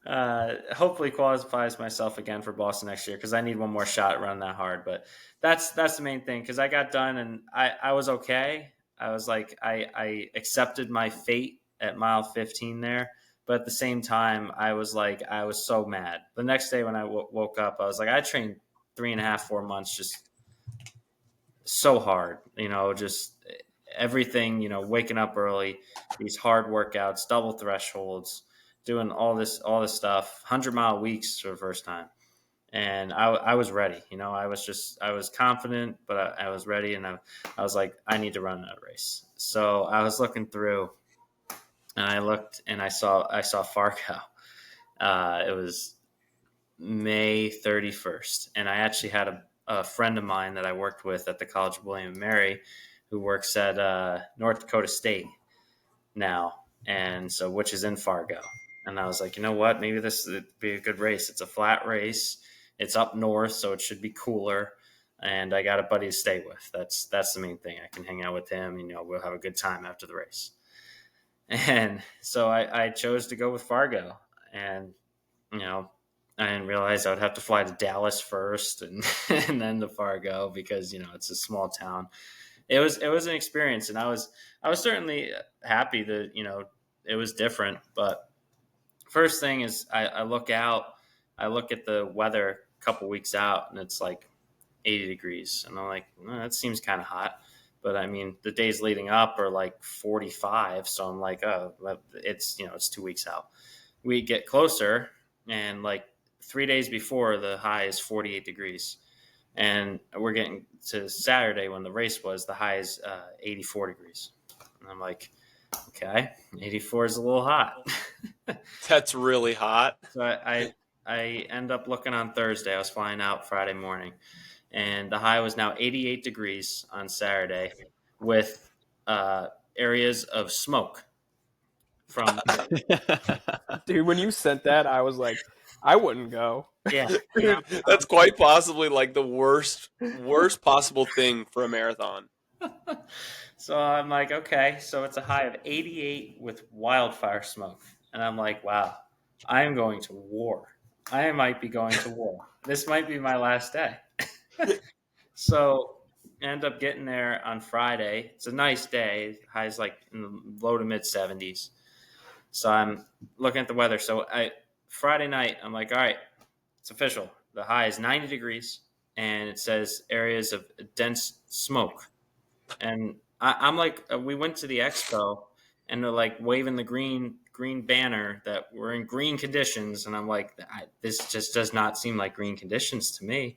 Hopefully qualifies myself again for Boston next year because I need one more shot running that hard. But that's the main thing because I got done and I was okay. I was like I accepted my fate at mile 15 there, but at the same time I was like I was so mad. The next day when I woke up, I was like I trained 3.5-4 months just so hard, just everything, waking up early, these hard workouts, double thresholds, doing all this stuff, 100-mile weeks for the first time. And I was ready, I was confident, but I was ready. And I was like, I need to run that race. So I was looking through and I looked and I saw Fargo. It was May 31st. And I actually had a friend of mine that I worked with at the College of William and Mary who works at North Dakota State now, and so which is in Fargo. And I was like, you know what? Maybe this would be a good race. It's a flat race. It's up north, so it should be cooler. And I got a buddy to stay with. That's the main thing. I can hang out with him. We'll have a good time after the race. And so I chose to go with Fargo. And, I didn't realize I would have to fly to Dallas first and and then to Fargo because, it's a small town. It was an experience, and I was certainly happy that, it was different. But first thing is I look at the weather a couple weeks out, and it's like 80 degrees. And I'm like, that seems kind of hot. But I mean, the days leading up are like 45. So I'm like, oh, it's, it's 2 weeks out. We get closer, and like 3 days before, the high is 48 degrees. And we're getting to Saturday when the race was, the high is 84 degrees. And I'm like, okay, 84 is a little hot. That's really hot. So I end up looking on Thursday. I was flying out Friday morning, and the high was now 88 degrees on Saturday with areas of smoke from. Dude, when you sent that, I was like, I wouldn't go. Yeah. Dude, that's quite possibly like the worst possible thing for a marathon. So I'm like, okay, so it's a high of 88 with wildfire smoke. And I'm like, wow, I am going to war. I might be going to war. This might be my last day. So I end up getting there on Friday. It's a nice day. High's like in the low to mid 70s. So I'm looking at the weather. So Friday night, I'm like, all right, it's official. The high is 90 degrees, and it says areas of dense smoke. And I'm like, we went to the expo, and they're like waving the green banner that we're in green conditions, and I'm like, this just does not seem like green conditions to me.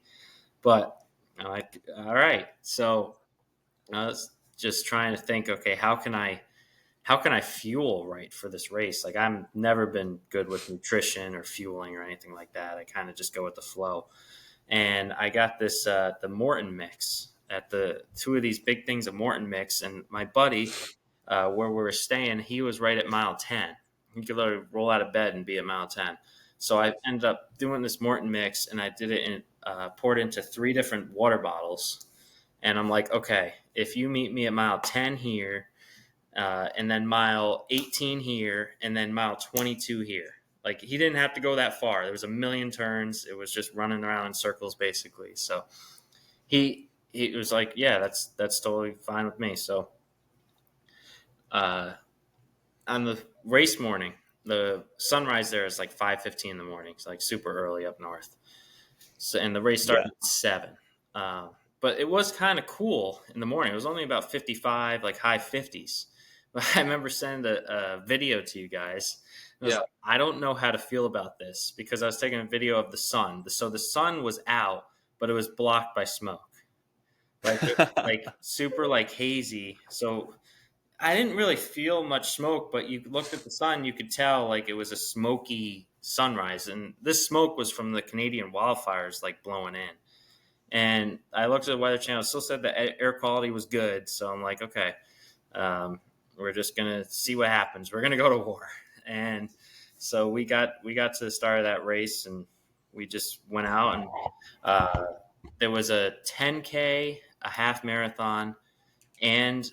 But I'm like, all right. So I was just trying to think, okay, how can I fuel right for this race? Like, I've never been good with nutrition or fueling or anything like that. I kind of just go with the flow. And I got this, the Morton mix at the two of these big things of Morton mix. And my buddy, where we were staying, he was right at mile 10. He could literally roll out of bed and be at mile 10. So I ended up doing this Morton mix, and I did it in, poured into 3 different water bottles. And I'm like, okay, if you meet me at mile 10 here, and then mile 18 here, and then mile 22 here. Like, he didn't have to go that far. There was a million turns. It was just running around in circles, basically. So he was like, yeah, that's totally fine with me. So on the race morning, the sunrise there is like 5:15 in the morning. It's like super early up north. So, and the race started at 7. But it was kind of cool in the morning. It was only about 55, like high 50s. I remember sending a video to you guys. I was like, I don't know how to feel about this, because I was taking a video of the sun. So the sun was out, but it was blocked by smoke, like super like hazy. So I didn't really feel much smoke, but you looked at the sun, you could tell like it was a smoky sunrise. And this smoke was from the Canadian wildfires like blowing in. And I looked at the Weather Channel, it still said the air quality was good. So I'm like, okay, we're just going to see what happens. We're going to go to war. And so we got to the start of that race, and we just went out, and there was a 10K, a half marathon, and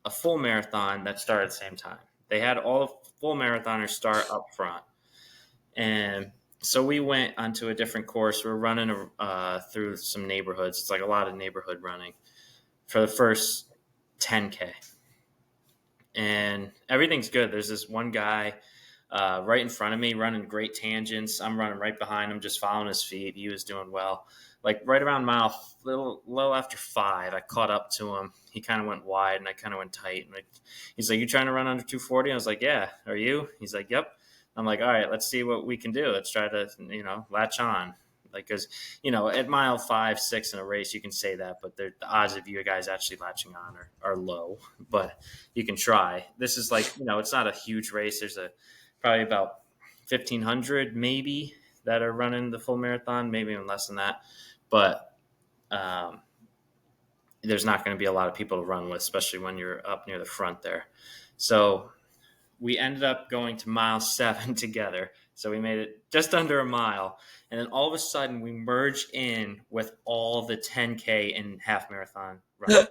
a full marathon that started at the same time. They had all the full marathoners start up front. And so we went onto a different course. We're running through some neighborhoods. It's like a lot of neighborhood running for the first 10K. And everything's good. There's this one guy right in front of me running great tangents. I'm running right behind him, just following his feet. He was doing well. Like right around mile little after 5, I caught up to him. He kind of went wide and I kind of went tight. And he's like, "You trying to run under 240?" I was like, "Yeah." "Are you?" He's like, "Yep." I'm like, "All right, let's see what we can do. Let's try to, latch on." Like, because, at mile 5, 6 in a race, you can say that, but the odds of you guys actually latching on are low, but you can try. This is like, it's not a huge race. There's probably about 1,500 maybe that are running the full marathon, maybe even less than that. But there's not going to be a lot of people to run with, especially when you're up near the front there. So we ended up going to mile 7 together. So we made it just under a mile. And then all of a sudden we merged in with all the 10K and half marathon runners.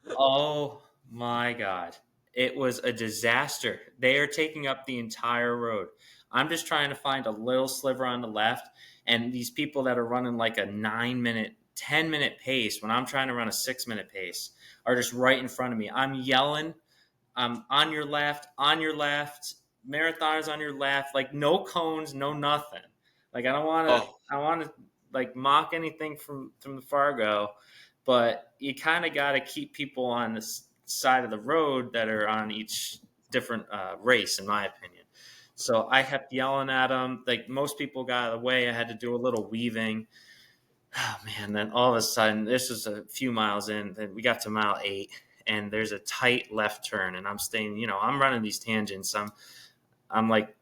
Oh my God. It was a disaster. They are taking up the entire road. I'm just trying to find a little sliver on the left. And these people that are running like a 9-minute, 10-minute pace when I'm trying to run a 6-minute pace are just right in front of me. I'm yelling, "I'm on your left, marathoners on your left," like no cones, no nothing. Like I don't want to like mock anything from the Fargo, but you kind of got to keep people on the side of the road that are on each different race, in my opinion. So I kept yelling at them. Like most people got out of the way. I had to do a little weaving. Oh man! Then all of a sudden, this was a few miles in. Then we got to mile 8, and there's a tight left turn, and I'm staying. I'm running these tangents. I'm like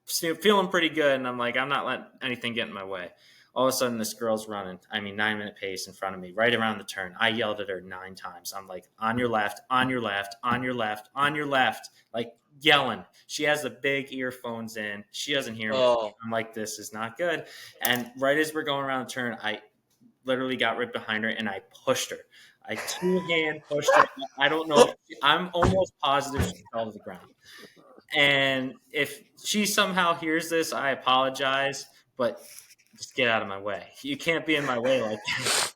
feeling pretty good, and I'm like, I'm not letting anything get in my way. All of a sudden, this girl's running. 9-minute pace in front of me, right around the turn. I yelled at her 9 times. I'm like, "On your left, on your left, on your left, on your left," like yelling. She has the big earphones in. She doesn't hear me. Oh. I'm like, this is not good. And right as we're going around the turn, I literally got right behind her and I pushed her. I 2-hand pushed her. I don't know. I'm almost positive she fell to the ground. And if she somehow hears this, I apologize, but just get out of my way. You can't be in my way like that.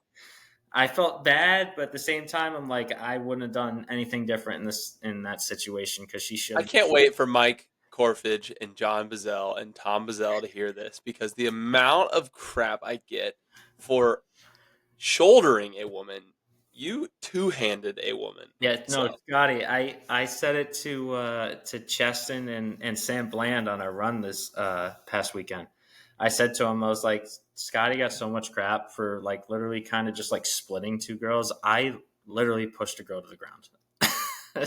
I felt bad, but at the same time, I'm like, I wouldn't have done anything different in that situation because she should. I can't wait for Mike Corfage and John Bazell and Tom Bazell to hear this, because the amount of crap I get for shouldering a woman. You 2-handed a woman. Yeah, no, So. Scotty, I said it to Cheston and Sam Bland on our run this past weekend. I said to him, I was like, Scotty got so much crap for like literally kind of just like splitting 2 girls. I literally pushed a girl to the ground.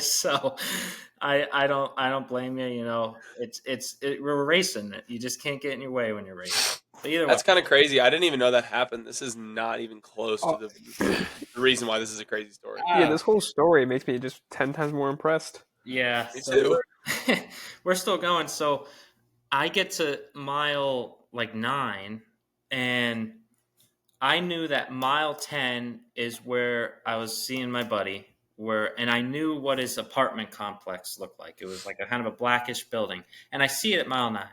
So I don't blame you. We're racing. You just can't get in your way when you're racing. But either way, That's kind of crazy. I didn't even know that happened. This is not even close to the reason why this is a crazy story. Yeah, this whole story makes me just 10 times more impressed. Yeah, Me too. We're still going. So I get to mile 9, and I knew that mile 10 is where I was seeing my buddy. And I knew what his apartment complex looked like. It was like a kind of a blackish building, and I see it at mile 9.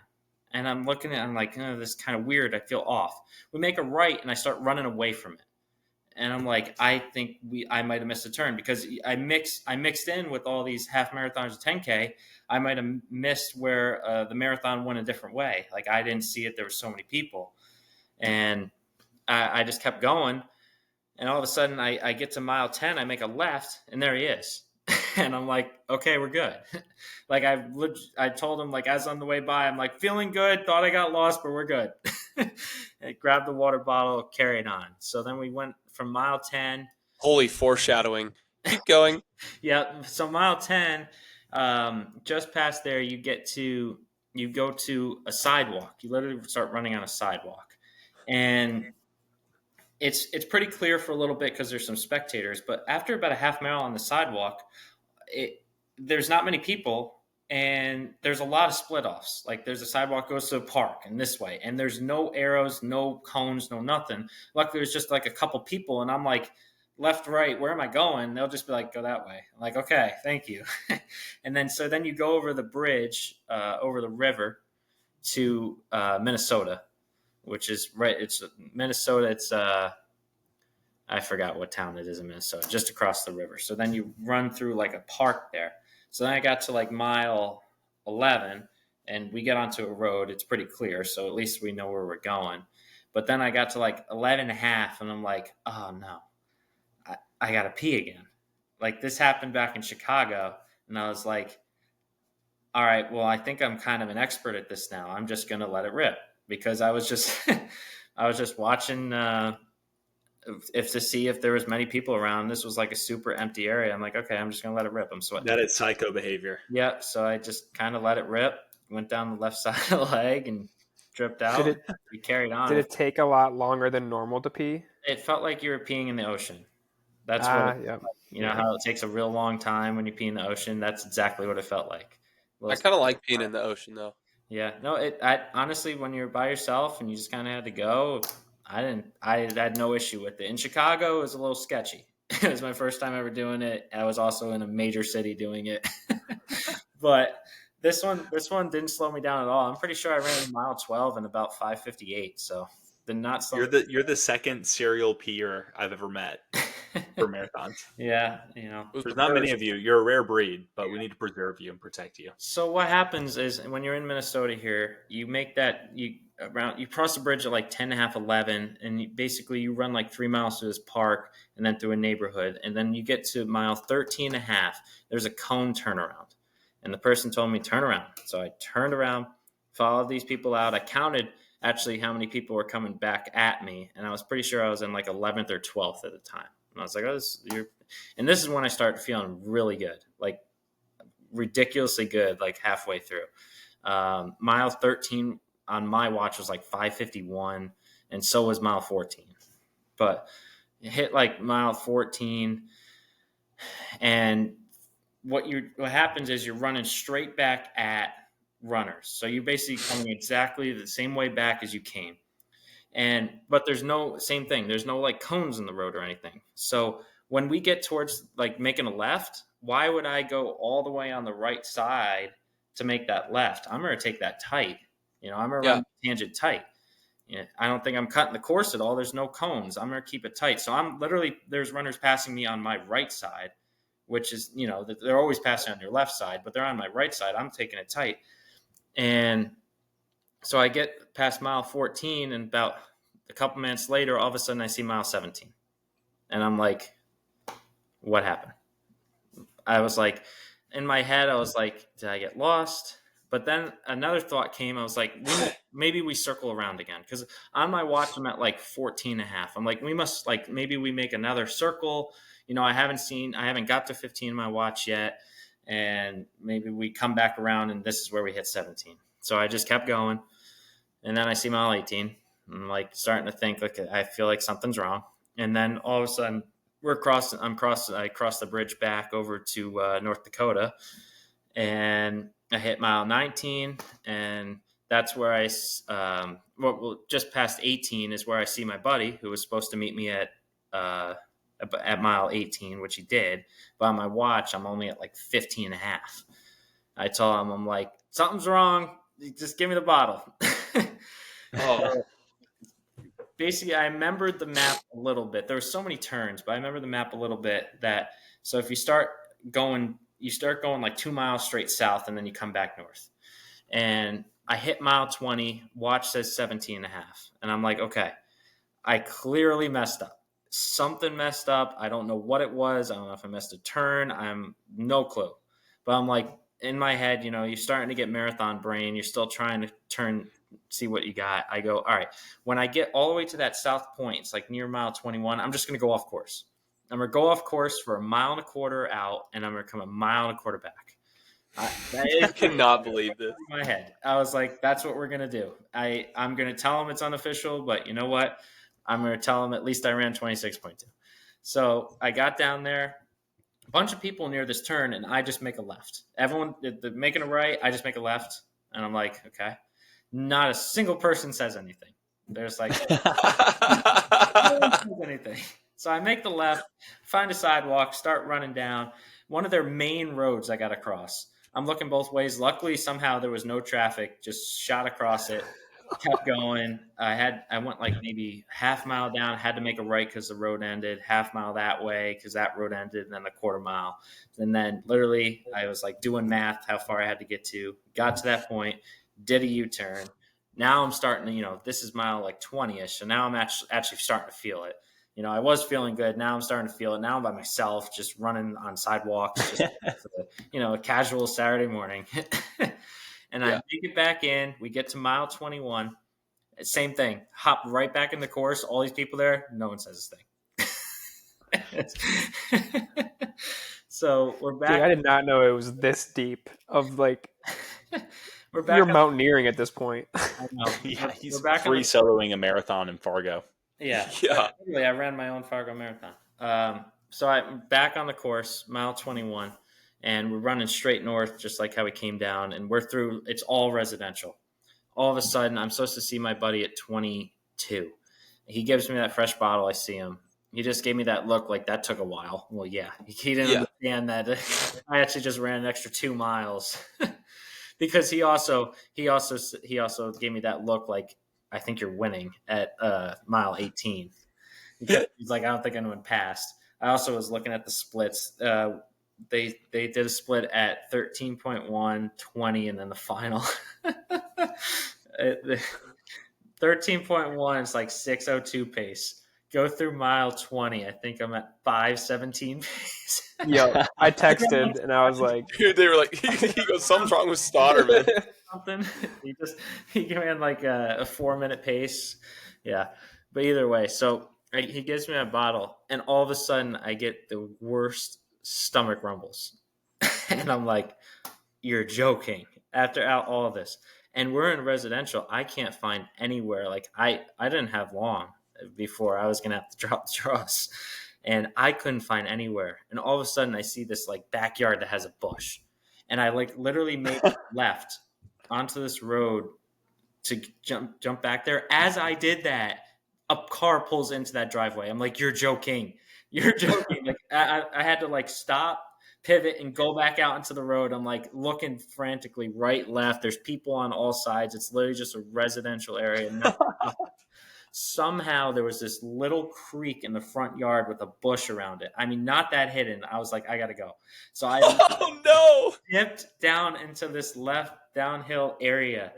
And I'm looking at it, I'm like, oh, this is kind of weird. I feel off. We make a right, and I start running away from it. And I'm like, I think I might have missed a turn because I mixed in with all these half marathons and 10K. I might have missed where the marathon went a different way. Like I didn't see it. There were so many people, and I just kept going. And all of a sudden, I get to mile 10. I make a left, and there he is. And I'm like, okay, we're good. Like I told him, like as on the way by, I'm like feeling good. Thought I got lost, but we're good. I grabbed the water bottle, carried on. So then we went from mile 10. Holy foreshadowing. Keep going. Yeah. So mile 10, just past there, you go to a sidewalk. You literally start running on a sidewalk, and it's pretty clear for a little bit because there's some spectators. But after about a half mile on the sidewalk, there's not many people, and there's a lot of split offs. Like there's a sidewalk goes to a park and this way, and there's no arrows, no cones, no nothing. Luckily, there's just like a couple people, and I'm like left, right, where am I going? They'll just be like, go that way. I'm like, okay, thank you. And then you go over the bridge, over the river to Minnesota, which is right. It's Minnesota. It's I forgot what town it is in Minnesota, just across the river. So then you run through like a park there. So then I got to like mile 11 and we get onto a road. It's pretty clear. So at least we know where we're going. But then I got to like 11 and a half and I'm like, oh no, I got to pee again. Like this happened back in Chicago. And I was like, all right, well, I think I'm kind of an expert at this now. I'm just going to let it rip because I was just, I was just watching, if to see if there was many people around. This was like a super empty area. I'm like, okay, I'm just gonna let it rip. I'm sweating. That is psycho behavior. Yeah, so I just kind of let it rip. Went down the left side of the leg and dripped out. We carried on. Did it take a lot longer than normal to pee? It felt like you were peeing in the ocean. That's what yeah. You know how it takes a real long time when you pee in the ocean. That's exactly what it felt like. I kind of like peeing in the ocean though. Yeah, no. I honestly, when you're by yourself and you just kind of had to go. I had no issue with it. In Chicago, it was a little sketchy. It was my first time ever doing it. I was also in a major city doing it. But this one didn't slow me down at all. I'm pretty sure I ran mile 12 in about 5:58. So did not slow. You're the second serial peer I've ever met for marathons. Yeah, you know. There's not many of you. You're a rare breed, but we need to preserve you and protect you. So what happens is when you're in Minnesota here, you make that you cross the bridge at like 10 and a half, 11, and you run like 3 miles through this park and then through a neighborhood. And then you get to mile 13 and a half. There's a cone turnaround. And the person told me, turn around. So I turned around, followed these people out. I counted actually how many people were coming back at me. And I was pretty sure I was in like 11th or 12th at the time. And I was like, and this is when I started feeling really good, like ridiculously good, like halfway through. Mile 13 on my watch was like 5:51, and so was mile 14. But it hit like mile 14, and what happens is you're running straight back at runners. So you're basically coming exactly the same way back as you came. But there's no same thing. There's no like cones in the road or anything. So when we get towards like making a left, why would I go all the way on the right side to make that left? I'm going to take that tight. You know, I'm going to run tangent tight. Yeah, I don't think I'm cutting the course at all. There's no cones. I'm going to keep it tight. So there's runners passing me on my right side, which is, you know, they're always passing on your left side, but they're on my right side. I'm taking it tight. And so I get past mile 14, and about a couple minutes later, all of a sudden I see mile 17. And I'm like, what happened? I was like, in my head, I was like, did I get lost? But then another thought came. I was like, maybe we circle around again. Because on my watch, I'm at like 14 and a half. I'm like, maybe we make another circle. You know, I haven't got to 15 in my watch yet. And maybe we come back around and this is where we hit 17. So I just kept going. And then I see mile 18. I'm like starting to think, like, I feel like something's wrong. And then all of a sudden I cross the bridge back over to North Dakota, and I hit mile 19, and that's where just past 18 is where I see my buddy who was supposed to meet me at mile 18, which he did. But on my watch, I'm only at like 15 and a half. I told him, I'm like, something's wrong. Just give me the bottle. Oh. Basically, I remembered the map a little bit. There were so many turns, but I remember the map a little bit so if you start going like 2 miles straight south and then you come back north. And I hit mile 20, watch says 17 and a half. And I'm like, okay, I clearly messed up. Something messed up. I don't know what it was. I don't know if I missed a turn. I'm no clue. But I'm like, in my head, you know, you're starting to get marathon brain. You're still trying to see what you got. I go, all right, when I get all the way to that south point, it's like near mile 21, I'm just going to go off course. I'm going to go off course for 1.25 miles out, and I'm going to come 1.25 miles back. I cannot believe this. In my head, I was like, that's what we're going to do. I'm going to tell them it's unofficial, but you know what? I'm going to tell them at least I ran 26.2. So I got down there, a bunch of people near this turn, and I just make a left. Everyone making a right, I just make a left. And I'm like, okay. Not a single person says anything. There's like, no one says anything. So I make the left, find a sidewalk, start running down one of their main roads I got to cross. I'm looking both ways. Luckily, somehow there was no traffic. Just shot across it, kept going. I went like maybe half mile down. Had to make a right because the road ended. Half mile that way because that road ended, and then a quarter mile. And then literally, I was like doing math how far I had to get to. Got to that point, did a U-turn. Now I'm starting to, this is mile like 20ish, so now I'm actually starting to feel it. I was feeling good. Now I'm starting to feel it. Now I'm by myself, just running on sidewalks, just a casual Saturday morning. And I make it back in. We get to mile 21. Same thing. Hop right back in the course. All these people there. No one says a thing. So we're back. Dude, I did not know it was this deep of like. We're back. You're mountaineering at this point. I know. Yeah, he's We're back free soloing a marathon in Fargo. Yeah. Literally, I ran my own Fargo marathon. So I'm back on the course, mile 21, and we're running straight north, just like how we came down. And we're through, it's all residential. All of a sudden, I'm supposed to see my buddy at 22. He gives me that fresh bottle. I see him. He just gave me that look like that took a while. Well, yeah. He didn't understand that I actually just ran an extra 2 miles. Because he also gave me that look like, I think you're winning at mile 18. He's like, I don't think anyone passed. I also was looking at the splits. They did a split at 13.1, 20, and then the final. 13.1 is like 6:02 pace. Go through mile 20. I think I'm at 5:17 pace. Yo, I texted and I was like, dude, they were like, he goes, something's wrong with Stodderman. Something. He ran like a 4-minute pace. Yeah. But either way, so he gives me a bottle, and all of a sudden I get the worst stomach rumbles. And I'm like, you're joking. After all of this. And we're in residential. I can't find anywhere. Like I didn't have long before I was going to have to drop the draws. And I couldn't find anywhere. And all of a sudden I see this like backyard that has a bush. And I like literally made left onto this road to jump back there. As I did that, a car pulls into that driveway. I'm like, you're joking. Like I had to like stop, pivot, and go back out into the road. I'm like looking frantically right, left. There's people on all sides. It's literally just a residential area. Somehow there was this little creek in the front yard with a bush around it. I mean, not that hidden. I was like, I got to go. So I dipped down into this left downhill area,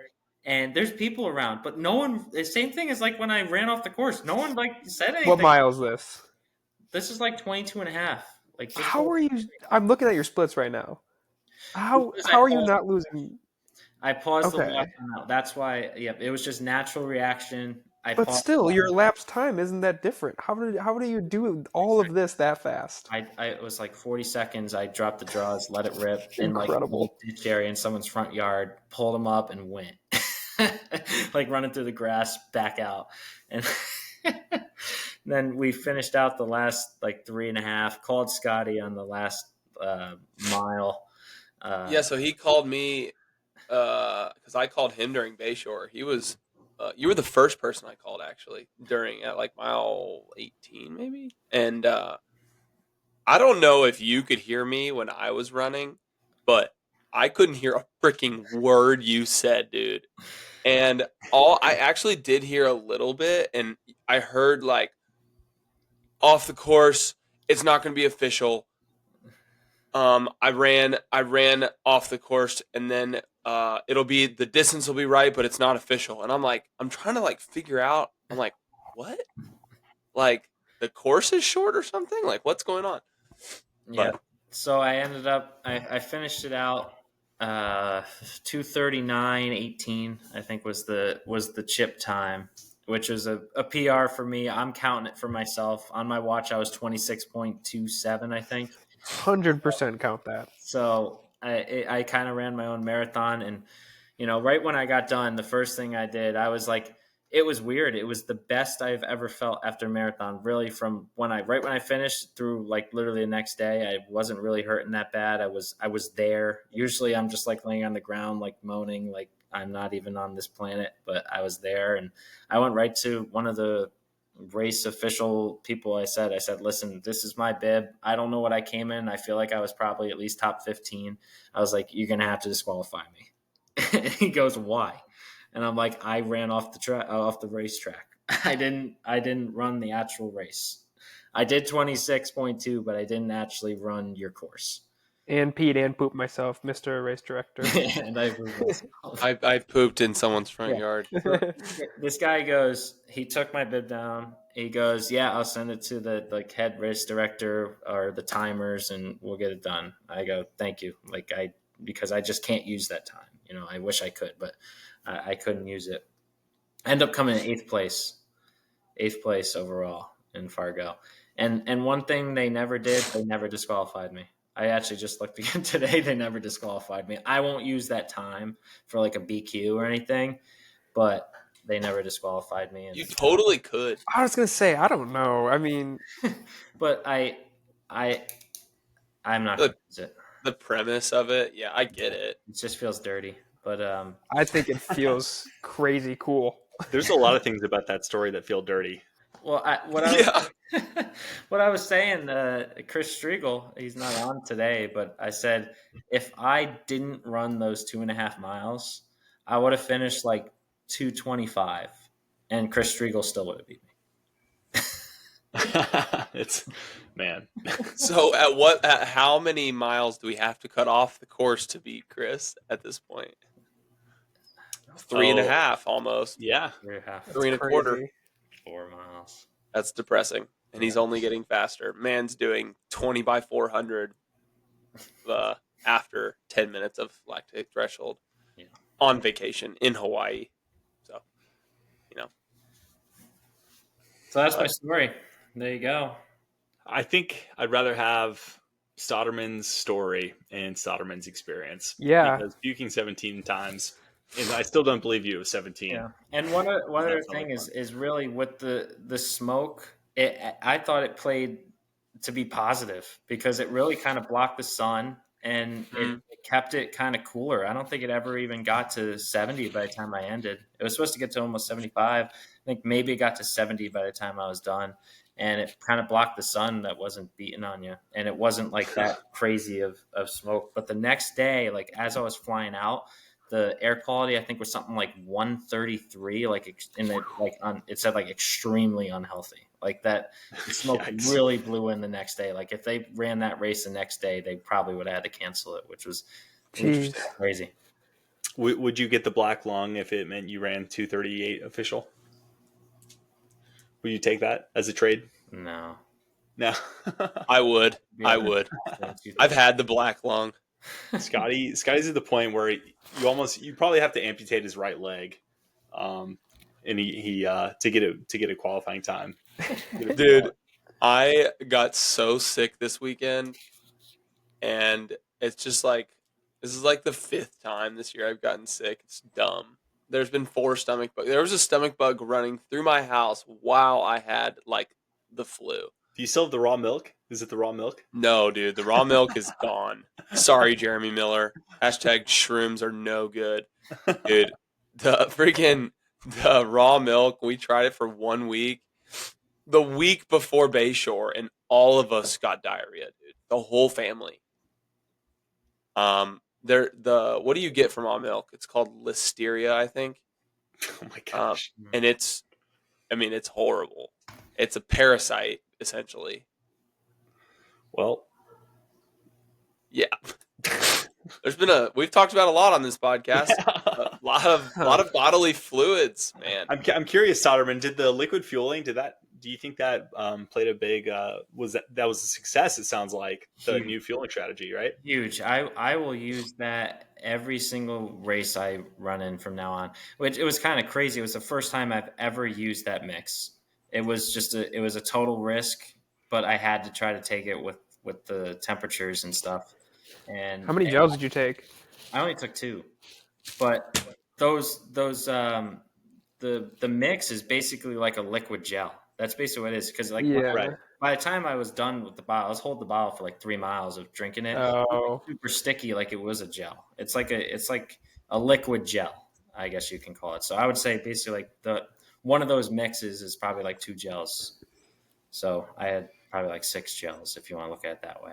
and there's people around, but no one, the same thing as like when I ran off the course. No one like said anything. What mile is this? This is like 22 and a half. Like, how are you? I'm looking at your splits right now. How are you not losing? I paused the lap out. That's why. Yep, it was just natural reaction. But still, your lapse time isn't that different. How do you do all of this that fast? It was like 40 seconds. I dropped the draws, let it rip, in like ditch area in someone's front yard, pulled them up, and went. Like running through the grass, back out, and then we finished out the last like 3.5. Called Scotty on the last mile. So he called me because I called him during Bayshore. He was. You were the first person I called actually at like mile 18 maybe. And I don't know if you could hear me when I was running, but I couldn't hear a freaking word you said, dude. And I actually did hear a little bit, and I heard like off the course, it's not going to be official. I ran off the course, and then it'll be, the distance will be right, but it's not official. And I'm trying to like figure out, I'm like, what? Like the course is short or something? Like what's going on? Yeah. So I ended up, I finished it out 2:39:18, I think was the chip time, which was a PR for me. I'm counting it for myself. On my watch, I was 26.27, I think. 100% count that. So I kind of ran my own marathon, and right when I got done, the first thing I did, I was like, it was weird. It was the best I've ever felt after a marathon, really, from right when I finished through like literally the next day. I wasn't really hurting that bad. I was there. Usually I'm just like laying on the ground, like moaning, like I'm not even on this planet, but I was there. And I went right to one of the race official people, I said, listen, this is my bib. I don't know what I came in. I feel like I was probably at least top 15. I was like, you're going to have to disqualify me. And he goes, why? And I'm like, I ran off the racetrack. I didn't run the actual race. I did 26.2, but I didn't actually run your course. And peed and pooped myself, Mr. Race Director. And I pooped myself. I pooped in someone's front yard. This guy goes, he took my bib down. He goes, yeah, I'll send it to the head race director or the timers and we'll get it done. I go, thank you. Because I just can't use that time. I wish I could, but I couldn't use it. I end up coming in eighth place overall in Fargo. And one thing they never did, they never disqualified me. I actually just looked again today. They never disqualified me. I won't use that time for like a BQ or anything, but they never disqualified me. You totally could. I was gonna say, I don't know. I mean, but I'm not gonna use it. The premise of it, yeah, I get it. It just feels dirty. But I think it feels crazy cool. There's a lot of things about that story that feel dirty. Well, what I was saying, Chris Striegel, he's not on today, but I said if I didn't run those 2.5 miles, I would have finished like 2:25, and Chris Striegel still would have beat me. It's man. So at how many miles do we have to cut off the course to beat Chris at this point? 3.5 almost. Yeah. 3.5. 3.25. 4 miles. That's depressing. And he's only getting faster. Man's doing 20 by 400 after 10 minutes of lactate threshold on vacation in Hawaii. So, So that's my story. There you go. I think I'd rather have Stotterman's story and Stotterman's experience. Yeah. Because puking 17 times, and I still don't believe you, it was 17. Yeah. And one other thing is really with the smoke, I thought it played to be positive because it really kind of blocked the sun and it kept it kind of cooler. I don't think it ever even got to 70 by the time I ended. It was supposed to get to almost 75. I think maybe it got to 70 by the time I was done. And it kind of blocked the sun that wasn't beating on you. And it wasn't like that crazy of smoke. But the next day, like as I was flying out, the air quality I think was something like 133, it said like extremely unhealthy. Like that the smoke really blew in the next day. Like if they ran that race the next day, they probably would have had to cancel it, which was crazy. Would you get the black lung if it meant you ran 2:38 official? Would you take that as a trade? No. I would. I've had the black lung. Scotty's at the point where you probably have to amputate his right leg, and he to get a qualifying time. Dude, I got so sick this weekend, and it's just like this is like the 5th time this year I've gotten sick. It's dumb. There's been 4 stomach bugs. There was a stomach bug running through my house while I had like the flu. Do you still have the raw milk? Is it the raw milk? No, dude. The raw milk is gone. Sorry, Jeremy Miller. Hashtag shrooms are no good. Dude, the raw milk, we tried it for 1 week. The week before Bayshore, and all of us got diarrhea, dude. The whole family. What do you get from raw milk? It's called Listeria, I think. Oh my gosh. And it's horrible. It's a parasite, essentially. Well, yeah. We've talked about a lot on this podcast. Yeah. A lot of bodily fluids, man. I'm curious, Soderman, did the liquid fueling, do you think that played a big was a success? It sounds like the new fueling strategy, right? Huge. I will use that every single race I run in from now on. Which it was kind of crazy. It was the first time I've ever used that mix. It was a total risk, but I had to try to take it with the temperatures and stuff. And how many gels did you take? I only took 2, but those the mix is basically like a liquid gel. That's basically what it is. Because by the time I was done with the bottle, I was holding the bottle for like 3 miles of drinking it. Oh. It was super sticky, like it was a gel. It's like a liquid gel, I guess you can call it. So I would say basically like one of those mixes is probably like 2 gels. So I had probably like 6 gels if you want to look at it that way.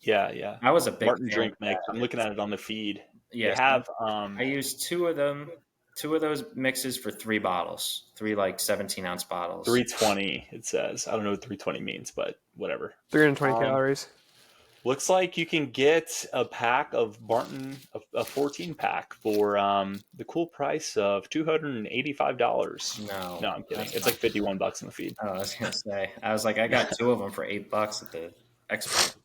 Yeah, yeah. I was a big Martin fan drink of mix. that. I'm looking at it on the feed. Yeah, They have I used 2 of them, 2 of those mixes for 3 bottles, 3 like 17-ounce bottles. 320. It says. I don't know what 320 means, but whatever. 320 calories. Looks like you can get a pack of Barton, a 14 pack for the cool price of $285. No, I'm kidding. that's It's not- like $51 in the feed. Oh, I was gonna say. I was like, I got 2 of them for $8 at the expo.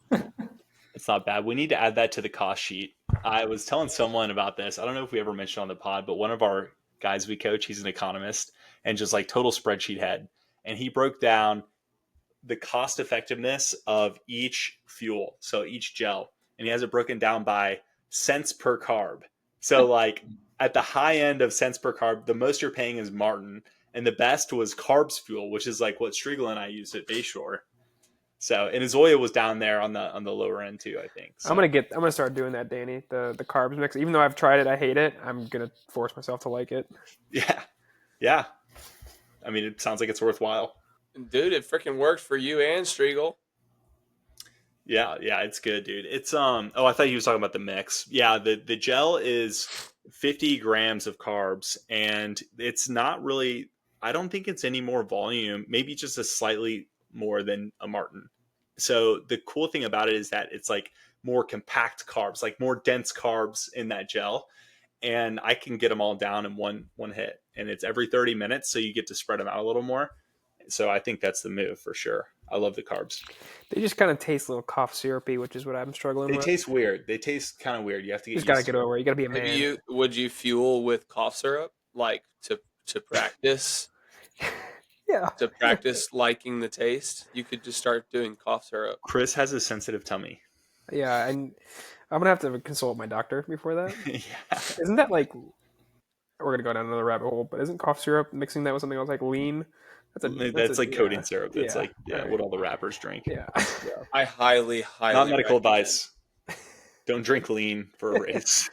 It's not bad. We need to add that to the cost sheet. I was telling someone about this. I don't know if we ever mentioned on the pod, but one of our guys we coach, he's an economist and just like total spreadsheet head. And he broke down the cost effectiveness of each fuel, so each gel, and he has it broken down by cents per carb. So like at the high end of cents per carb, the most you're paying is Martin, and the best was Carbs Fuel, which is like what Striegel and I used at Bayshore. So, and Azoya was down there on the lower end too, I think. So, I'm gonna start doing that, Danny. The carbs mix. Even though I've tried it, I hate it. I'm gonna force myself to like it. yeah. I mean, it sounds like it's worthwhile. Dude, it freaking worked for you and Striegel. Yeah, it's good, dude. It's I thought you was talking about the mix. Yeah, the gel is 50 grams of carbs, and it's not really, I don't think it's any more volume, maybe just a slightly more than a Martin. So the cool thing about it is that it's like more compact carbs, like more dense carbs in that gel. And I can get them all down in one hit, and it's every 30 minutes. So you get to spread them out a little more. So I think that's the move for sure. I love the carbs. They just kind of taste a little cough syrupy, which is what I'm struggling They with. taste weird. They taste kind of weird. You have to get You just gotta used get to it. over it. You gotta be a man. Would you fuel with cough syrup, like to practice? Yeah. To practice liking the taste, you could just start doing cough syrup. Chris has a sensitive tummy. Yeah, and I'm gonna have to consult my doctor before that. Yeah. Isn't that like we're gonna go down another rabbit hole? But isn't cough syrup mixing that with something else like lean? That's like codeine syrup. That's right. what all the rappers drink. Yeah. I highly Not medical recommend. advice. Don't drink lean for a race.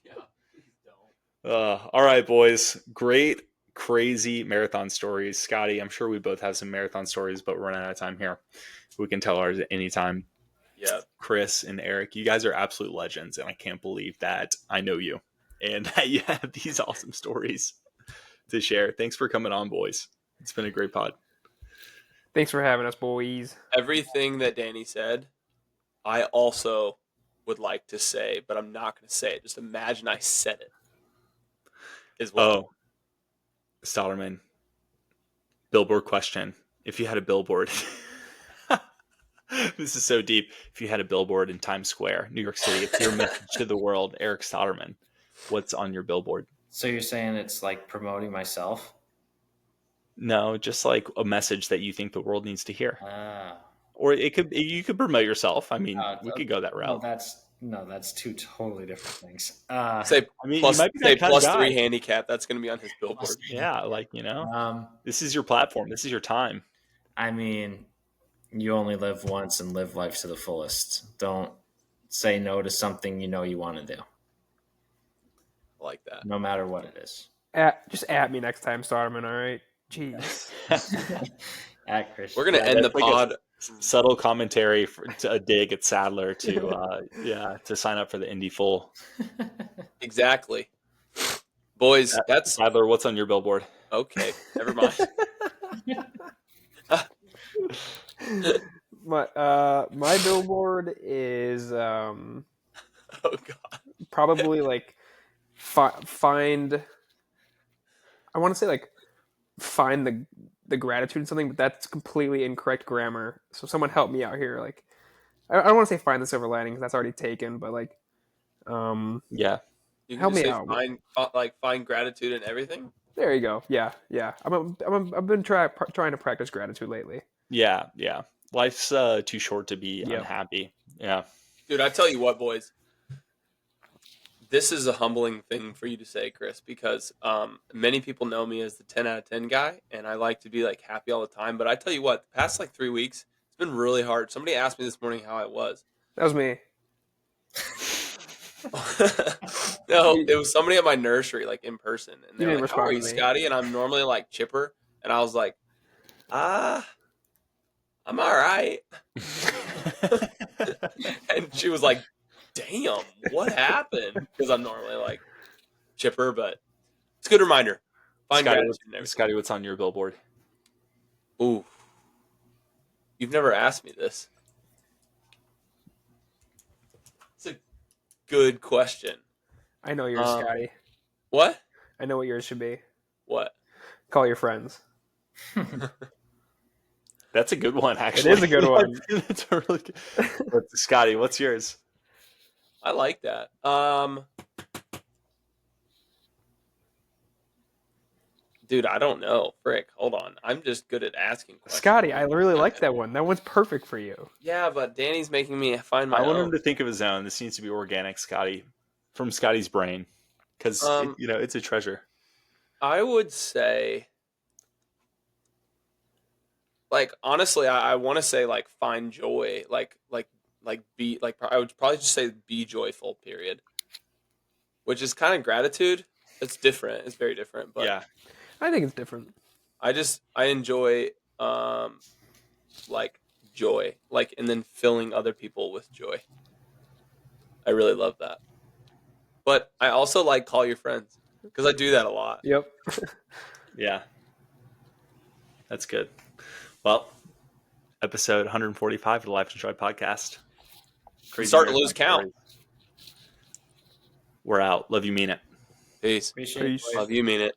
Yeah, please don't. All right, boys. Great, crazy marathon stories. Scotty, I'm sure we both have some marathon stories, but we're running out of time here. We can tell ours at any time. Yeah. Chris and Eric, you guys are absolute legends, and I can't believe that I know you and that you have these awesome stories to share. Thanks for coming on, boys. It's been a great pod. Thanks for having us, boys. Everything that Danny said, I also would like to say, but I'm not going to say it. Just imagine I said it. Is what. Oh, Stotterman. Billboard question. If you had a billboard, this is so deep. If you had a billboard in Times Square, New York City, it's your message to the world, Eric Stotterman. What's on your billboard? So you're saying it's like promoting myself? No, just like a message that you think the world needs to hear. Ah. Or you could promote yourself. I mean, we could go that Well, route. that's 2 totally different things. Say I mean, plus, you might be say that kind of plus guy. 3 handicap. That's going to be on his billboard. Yeah, like, this is your platform. This is your time. I mean, you only live once and live life to the fullest. Don't say no to something you know you want to do, I like that. no matter what it is. Just at me next time, Starman. All right. Jeez. At Chris. We're going to end the that's like pod. Subtle commentary to a dig at Sadler to sign up for the Indy Full. Exactly. Boys, that's Sadler, what's on your billboard? okay. Never mind. My billboard is Oh, God. probably like find. I want to say like find the gratitude in something, but that's completely incorrect grammar. So someone help me out here. Like I don't want to say find the silver lining because that's already taken, but like Yeah. You can Help just me say out. find gratitude in everything. there you go. Yeah. I've been trying to practice gratitude lately. Yeah. Life's too short to be Yep. unhappy. Yeah. Dude, I tell you what, boys. This is a humbling thing for you to say, Chris, because many people know me as the 10 out of 10 guy, and I like to be like happy all the time. But I tell you what, the past like 3 weeks, it's been really hard. Somebody asked me this morning how I was. That was me. No, it was somebody at my nursery, like in person, and they You were didn't like, "How are respond you, to me. Scotty?" And I'm normally like chipper, and I was like, I'm all right. And she was like, "Damn, what happened?" Because I'm normally like chipper, but it's a good reminder. Find Scotty, gratitude in everything. Scotty, what's on your billboard? Ooh, you've never asked me this. It's a good question. I know yours, Scotty. What? I know what yours should be. What? Call your friends. That's a good one, actually. is a good one. That's a really good. Scotty, what's yours? I like that. Dude, I don't know. Frick, hold on. I'm just good at asking questions. Scotty, I really like that one. That one's perfect for you. Yeah, but Danny's making me find my I want own. him to think of his own. This needs to be organic, Scotty, from Scotty's brain, because it's a treasure. I would say, like, honestly, I want to say like find joy, like be like. I would probably just say be joyful. Period. Which is kind of gratitude. It's different. It's very different. But Yeah, I think it's different. I enjoy like joy, like, and then filling other people with joy. I really love that. But I also like call your friends because I do that a lot. Yep. yeah, that's good. Well, episode 145 of the Life and Joy podcast. I'm starting to Crazy lose count. We're out. Love you, mean it. Peace. Appreciate it. Peace. boys. Love you, mean it.